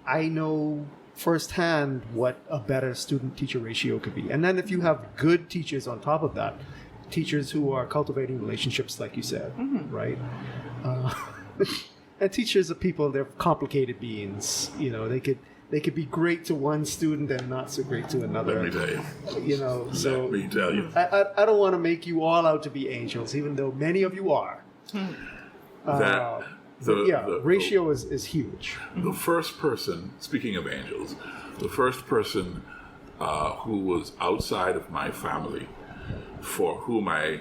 I know firsthand what a better student-teacher ratio could be. And then if you have good teachers on top of that, teachers who are cultivating relationships, like you said, right? And teachers are people; they're complicated beings. They could be great to one student and not so great to another. Let me tell you. So Let me tell you. I don't want to make you all out to be angels, even though many of you are. ratio is huge. The first person, speaking of angels, the first person who was outside of my family for whom I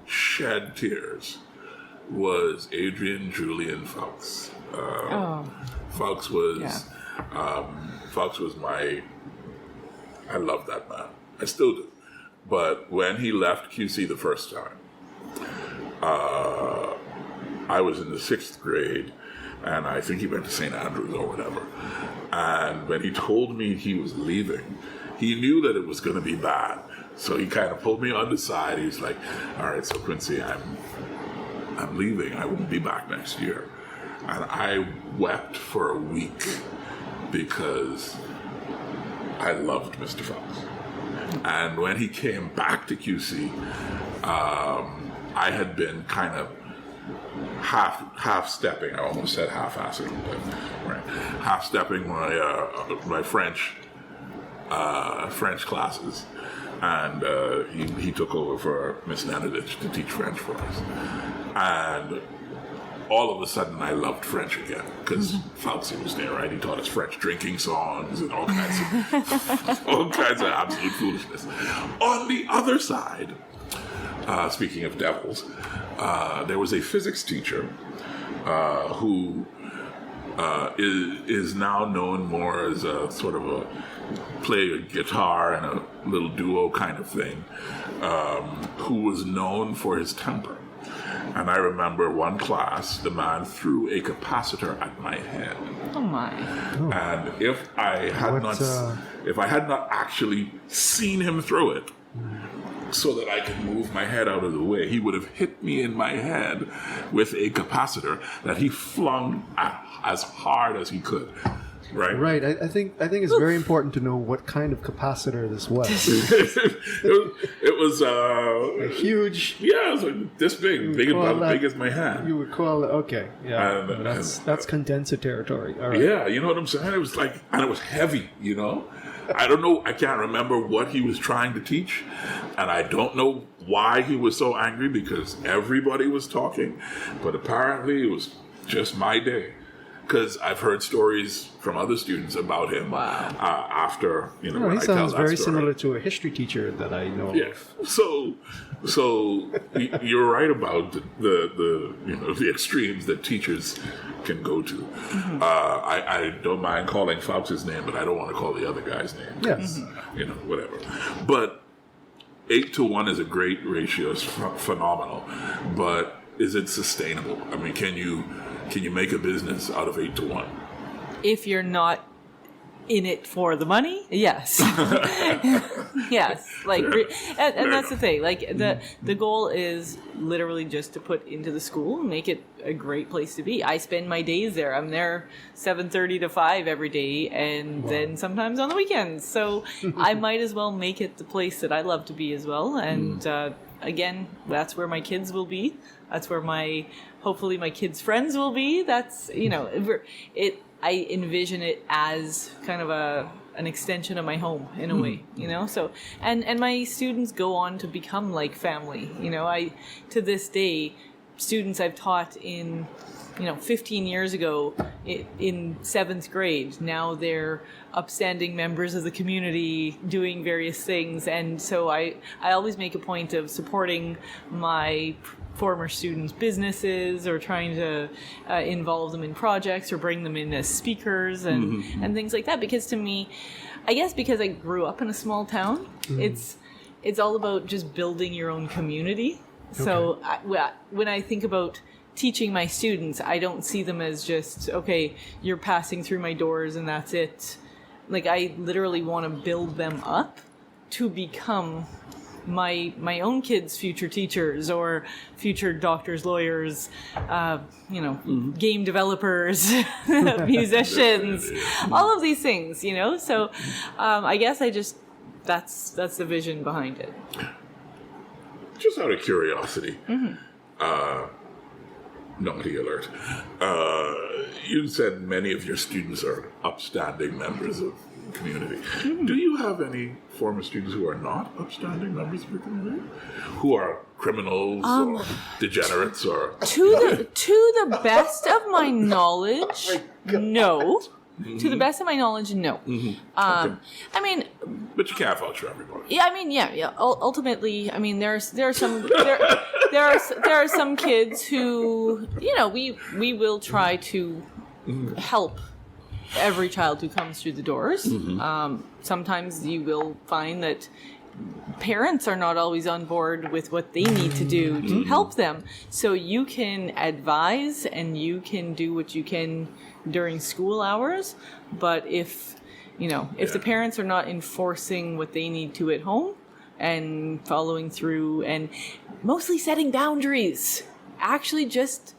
shed tears was Adrian Julian Fawkes. Fawkes was Fawkes was I love that man. I still do. But when he left QC the first time, I was in the 6th grade, and I think he went to St. Andrews or whatever. And when he told me he was leaving, he knew that it was going to be bad. So he kind of pulled me on the side. He was like, all right, so Quincy, I'm leaving. I won't be back next year. And I wept for a week because I loved Mr. Fawkes. And when he came back to QC, I had been kind of half stepping. I almost said half-assing, but right, half stepping my French classes, and he took over for Miss Nanadich to teach French for us, and all of a sudden I loved French again because Fawkes was there, right? He taught us French drinking songs and all kinds of absolute foolishness. On the other side, speaking of devils, there was a physics teacher who is now known more as a sort of a play a guitar and a little duo kind of thing, who was known for his temper. And I remember one class, the man threw a capacitor at my head. Oh my! And if I had not actually seen him throw it, so that I could move my head out of the way, he would have hit me in my head with a capacitor that he flung as hard as he could. Right. I think it's very important to know what kind of capacitor this was. it was a huge. Yeah, it was like this big, big as my hand. You would call it okay. Yeah, that's condenser territory. All right. Yeah, you know what I'm saying. It was like, and it was heavy. You know, I don't know. I can't remember what he was trying to teach, and I don't know why he was so angry because everybody was talking, but apparently it was just my day. Because I've heard stories from other students about him. Wow. After, when I tell that story. He sounds very similar to a history teacher that I know of. So you're right about the extremes that teachers can go to. Mm-hmm. I don't mind calling Fawkes' name, but I don't want to call the other guy's name. Yes. Whatever. But 8-to-1 is a great ratio. It's phenomenal. But is it sustainable? I mean, can you make a business out of 8-to-1? If you're not in it for the money, yes. Yes. And that's the thing. Like the goal is literally just to put into the school and make it a great place to be. I spend my days there. I'm there 7:30 to 5 every day, and then sometimes on the weekends. So I might as well make it the place that I love to be as well. And again, that's where my kids will be. That's where hopefully my kids' friends will be. That's, I envision it as kind of an extension of my home in a way, so, and my students go on to become like family. To this day, students I've taught in, 15 years ago in 7th grade, now they're upstanding members of the community doing various things. And so I always make a point of supporting my former students' businesses or trying to involve them in projects or bring them in as speakers and things like that. Because to me, I guess because I grew up in a small town, it's all about just building your own community. Okay. So when I think about teaching my students, I don't see them as just, okay, you're passing through my doors and that's it. Like, I literally want to build them up to become my own kids' future teachers or future doctors, lawyers, game developers, musicians, all of these things, So I guess that's the vision behind it. Just out of curiosity, naughty alert. You said many of your students are upstanding members of community. Do you have any former students who are not upstanding members of the community? Who are criminals or degenerates or... To the best of my knowledge, no. To the best of my knowledge, no. Okay. I mean... But you can't vouch for everybody. Yeah, I mean, yeah. Ultimately, I mean, there are some kids who, we will try to help every child who comes through the doors. Sometimes you will find that parents are not always on board with what they need to do to help them. So you can advise and you can do what you can during school hours. But if the parents are not enforcing what they need to at home and following through and mostly setting boundaries, actually just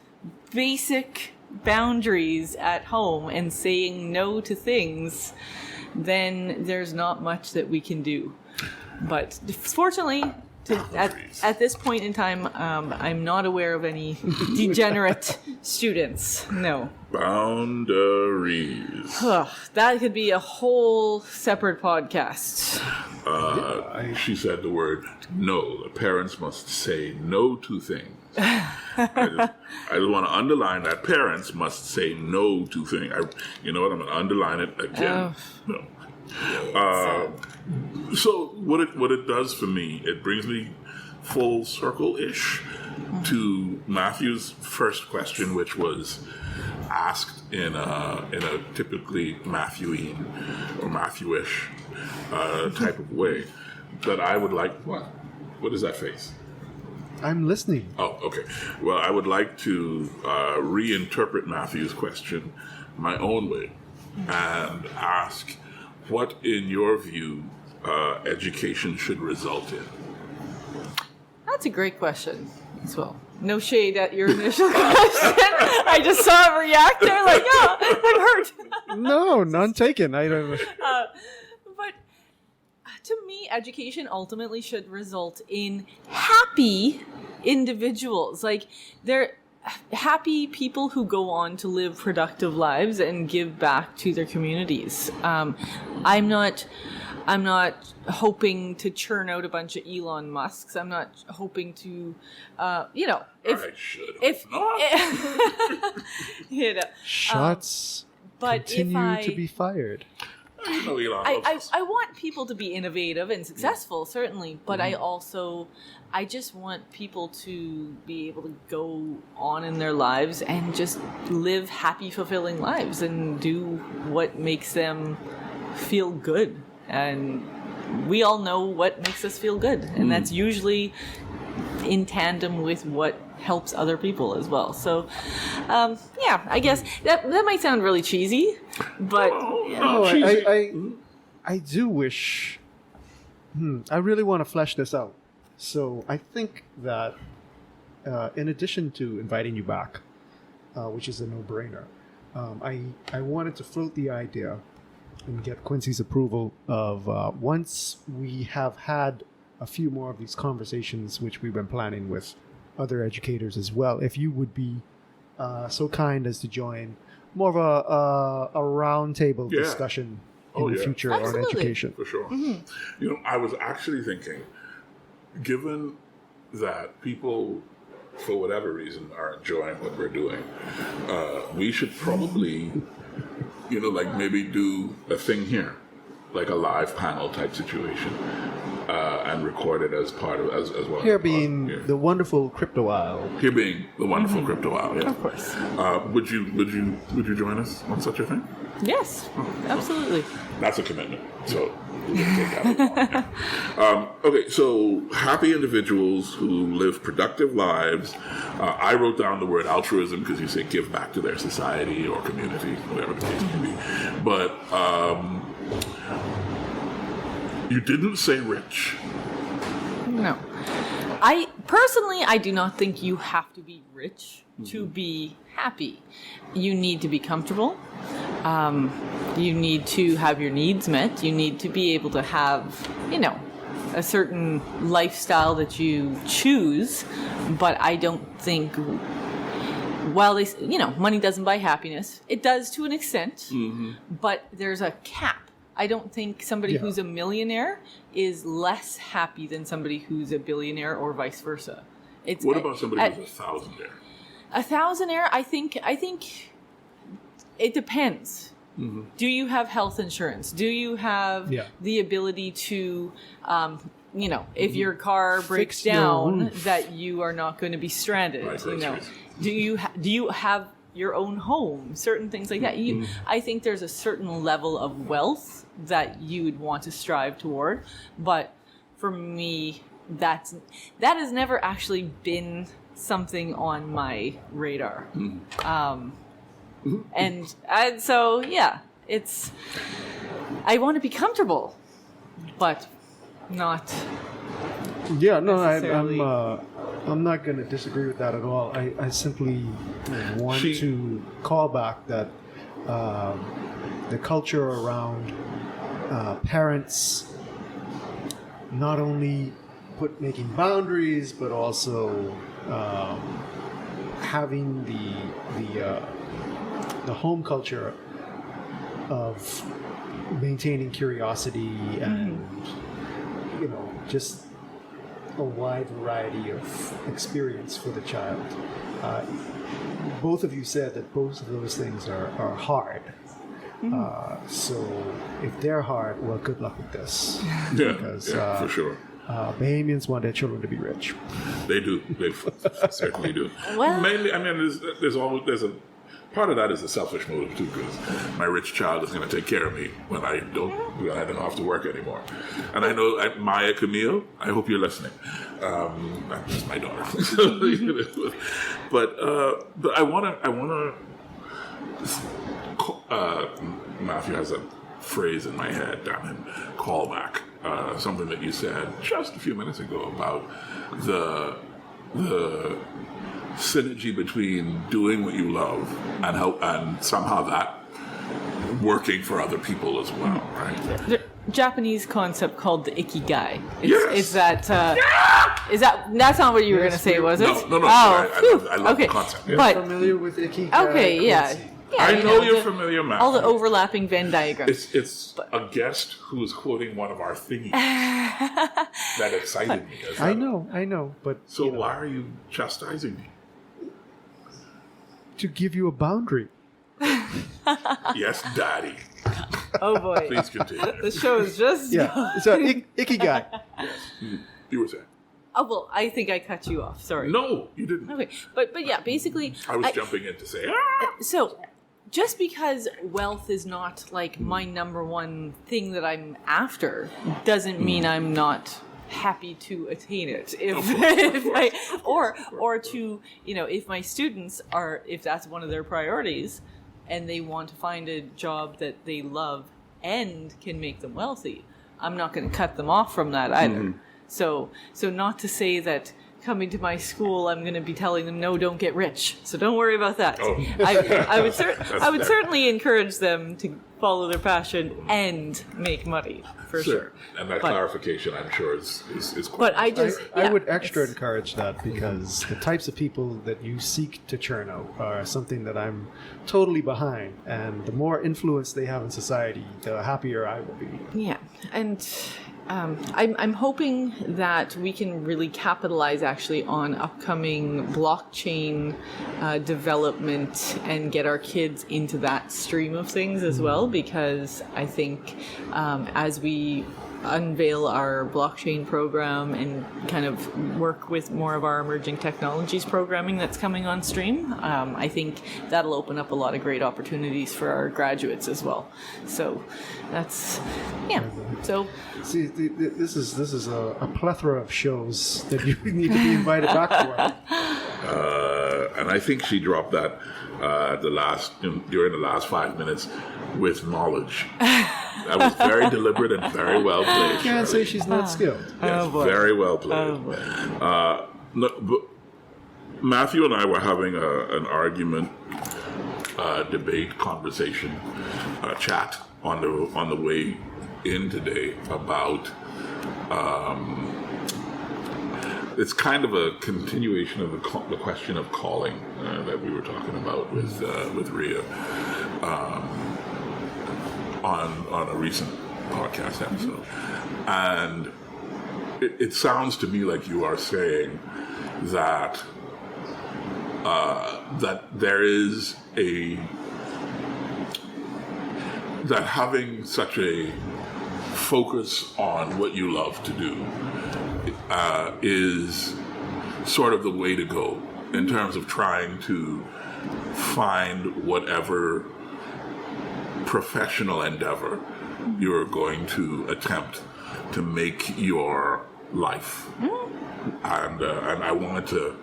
basic boundaries at home and saying no to things, then there's not much that we can do. But fortunately, at this point in time, I'm not aware of any degenerate students. No. Boundaries. That could be a whole separate podcast. She said the word no. The parents must say no to things. I just want to underline that parents must say no to things. You know what? I'm going to underline it again. No. So what it does for me, it brings me full circle-ish to Matthew's first question, which was asked in a typically Matthew-y or Matthew-ish type of way. That I would like... What is that face? I'm listening. Oh, okay. Well, I would like to reinterpret Matthew's question my own way and ask, what, in your view, education should result in? That's a great question as well. No shade at your initial question. I just saw it react there like, I'm hurt. No, none taken. I don't. But to me, education ultimately should result in happy individuals. Like, they're happy people who go on to live productive lives and give back to their communities. I'm not hoping to churn out a bunch of Elon Musks. I'm not hoping to, Shots continue to be fired. I want people to be innovative and successful, certainly, but I just want people to be able to go on in their lives and just live happy, fulfilling lives and do what makes them feel good. And we all know what makes us feel good, and that's usually in tandem with what helps other people as well. So, I guess that might sound really cheesy, but I do wish. I really want to flesh this out. So I think that in addition to inviting you back, which is a no-brainer, I wanted to float the idea and get Quincy's approval of once we have had a few more of these conversations, which we've been planning with other educators as well, if you would be so kind as to join more of a roundtable discussion in the future on education. For sure. I was actually thinking, given that people, for whatever reason, are enjoying what we're doing, we should probably, maybe do a thing here, like a live panel type situation, and record it as part of as well. Here being the wonderful Crypto Isle. Here being the wonderful Crypto Isle. Yeah. Of course. Would you join us on such a thing? Yes, absolutely. That's a commitment. So we'll take that along. Okay, so happy individuals who live productive lives. I wrote down the word altruism because you say give back to their society or community, whatever the case may be. But you didn't say rich. No. I do not think you have to be rich to be happy. You need to be comfortable. You need to have your needs met. You need to be able to have, a certain lifestyle that you choose. But I don't think, while money doesn't buy happiness, it does to an extent. But there's a cap. I don't think somebody who's a millionaire is less happy than somebody who's a billionaire or vice versa. What about somebody who's a thousandaire? A thousandaire, I think it depends. Mm-hmm. Do you have health insurance? Do you have the ability to, if your car breaks down, that you are not going to be stranded? Right, do you have your own home? Certain things like that. I think there's a certain level of wealth that you would want to strive toward, but for me, that has never actually been something on my radar. And so, it's, I want to be comfortable, but not. Yeah, no, I'm not going to disagree with that at all. I simply want to call back that the culture around parents not only making boundaries, but also having the home culture of maintaining curiosity and just a wide variety of experience for the child. Both of you said that both of those things are hard. So if they're hard, well, good luck with this. Because, for sure. Bahamians want their children to be rich. They do. They certainly do. Well, mainly, I mean, there's a part of that is a selfish motive too, because my rich child is going to take care of me when I don't have to work anymore. And I know Maya Camille, I hope you're listening. That's my daughter. But I want to. Matthew has a phrase in my head, damn him, callback. Something that you said just a few minutes ago about the synergy between doing what you love and somehow that working for other people as well, right? The Japanese concept called the ikigai. Yes. That's not what you were going to say, was it? No. Oh, I love the concept. Yeah. But, familiar with ikigai? Okay, yeah. I know you're familiar, Matt. All the overlapping Venn diagrams. It's a guest who is quoting one of our thingies that excited me. I know, but so why are you chastising me? To give you a boundary. Yes, Daddy. Oh boy! Please continue. The show is just So ikigai. Yes. You were saying. Oh well, I think I cut you off. Sorry. No, you didn't. Okay, but yeah, basically, I was jumping in to say. So, just because wealth is not like my number one thing that I'm after, doesn't mean I'm not happy to attain it. Or to if my students if that's one of their priorities, and they want to find a job that they love and can make them wealthy, I'm not going to cut them off from that either. Mm-hmm. So not to say that coming to my school, I'm going to be telling them, no, don't get rich. So don't worry about that. Oh. I would certainly encourage them to follow their passion and make money, for sure. And that clarification, I'm sure, is quite. But I would extra encourage that, because the types of people that you seek to churn out are something that I'm totally behind. And the more influence they have in society, the happier I will be. Yeah, and I'm hoping that we can really capitalize actually on upcoming blockchain development and get our kids into that stream of things as well, because I think as we unveil our blockchain program and kind of work with more of our emerging technologies programming that's coming on stream, I think that'll open up a lot of great opportunities for our graduates as well. So that's so see, this is a plethora of shows that you need to be invited back for. And I think she dropped that during the last 5 minutes with knowledge. That was very deliberate and very well played. You can't say she's not skilled. Yes, very well played. But Matthew and I were having an argument, debate, conversation, chat on the way in today about. It's kind of a continuation of the question of calling that we were talking about with Rhea on a recent podcast episode. And it sounds to me like you are saying that that there is that having such a focus on what you love to do is sort of the way to go in terms of trying to find whatever professional endeavor you're going to attempt to make your life. And I wanted to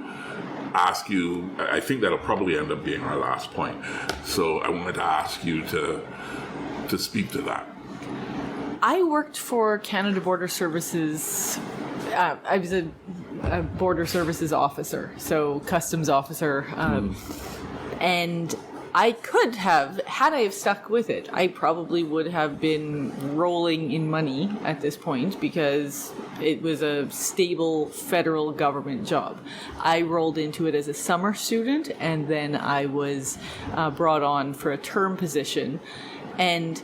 ask you, I think that'll probably end up being our last point. So I wanted to ask you to speak to that. I worked for Canada Border Services. I was a border services officer, so customs officer, and I could have, had I have stuck with it, I probably would have been rolling in money at this point because it was a stable federal government job. I rolled into it as a summer student, and then I was brought on for a term position. And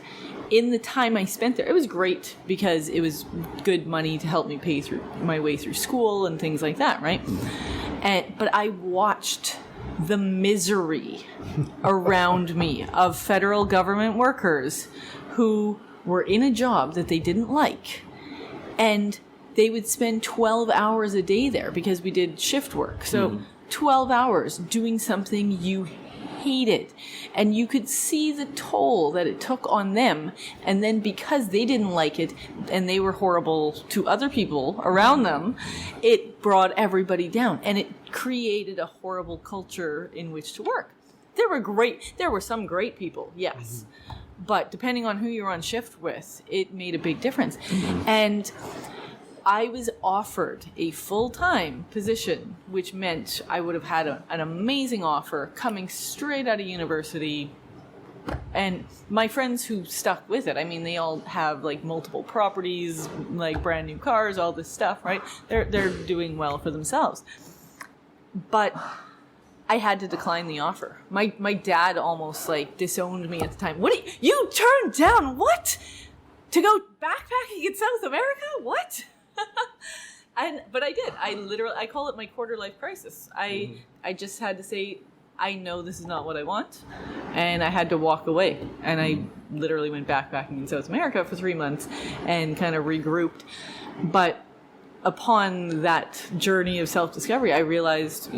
in the time I spent there, it was great because it was good money to help me pay through my way through school and things like that, right? But I watched the misery around me of federal government workers who were in a job that they didn't like, and they would spend 12 hours a day there because we did shift work. So 12 hours doing something you hated, and you could see the toll that it took on them. And then because they didn't like it and they were horrible to other people around them, it brought everybody down, and it created a horrible culture in which to work. There were some great people, yes, but depending on who you were on shift with, it made a big difference. And I was offered a full-time position, which meant I would have had an amazing offer coming straight out of university. And my friends who stuck with it, I mean, they all have like multiple properties, like brand new cars, all this stuff, right? They're doing well for themselves. But I had to decline the offer. My dad almost like disowned me at the time. What you turned down? What? To go backpacking in South America? What? But I did. I call it my quarter life crisis. I just had to say, I know this is not what I want, and I had to walk away. And I literally went backpacking in South America for 3 months and kind of regrouped. But upon that journey of self-discovery, I realized,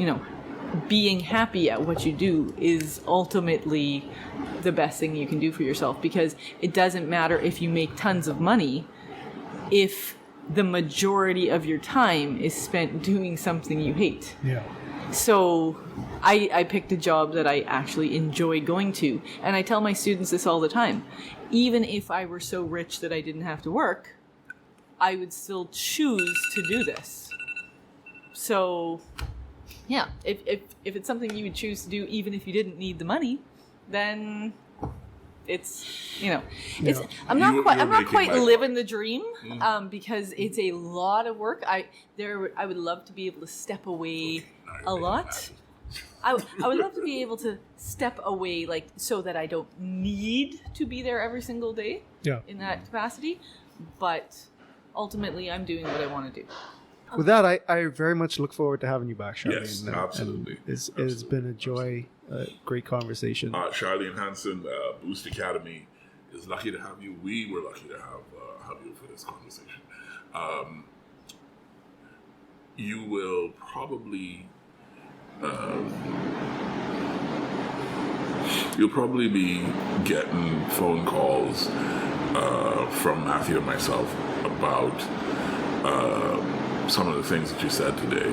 being happy at what you do is ultimately the best thing you can do for yourself, because it doesn't matter if you make tons of money if the majority of your time is spent doing something you hate. Yeah. So I picked a job that I actually enjoy going to. And I tell my students this all the time. Even if I were so rich that I didn't have to work, I would still choose to do this. So, yeah, if it's something you would choose to do even if you didn't need the money, then it's, I'm not quite living the dream, because it's a lot of work. I would love to be able to step away a lot. I would love to be able to step away, like, so that I don't need to be there every single day in that capacity. But ultimately, I'm doing what I want to do. With that, I very much look forward to having you back, Charlene. Yes, absolutely. It's been a joy, great conversation. Charlene Hansen, Boost Academy is lucky to have you. We were lucky to have you for this conversation. You will probably you'll probably be getting phone calls from Matthew and myself about some of the things that you said today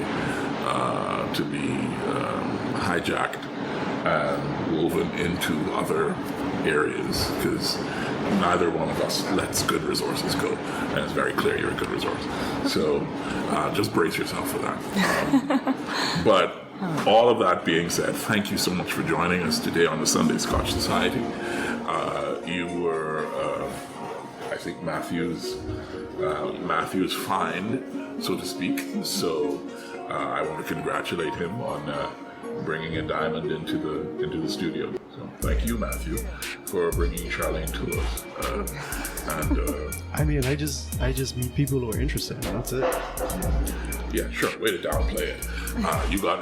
to be hijacked and woven into other areas, because neither one of us lets good resources go, and it's very clear you're a good resource. So just brace yourself for that. But all of that being said, thank you so much for joining us today on the Sunday Scotch Society. You were, I think, Matthew's find, so to speak. So I want to congratulate him on bringing a diamond into the studio. So thank you, Matthew, for bringing Charlene to us. I mean, I just meet people who are interested. That's it. Yeah, sure. Way to downplay it.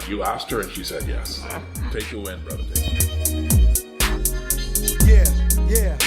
You asked her and she said yes. Take a win, brother. Yeah, yeah.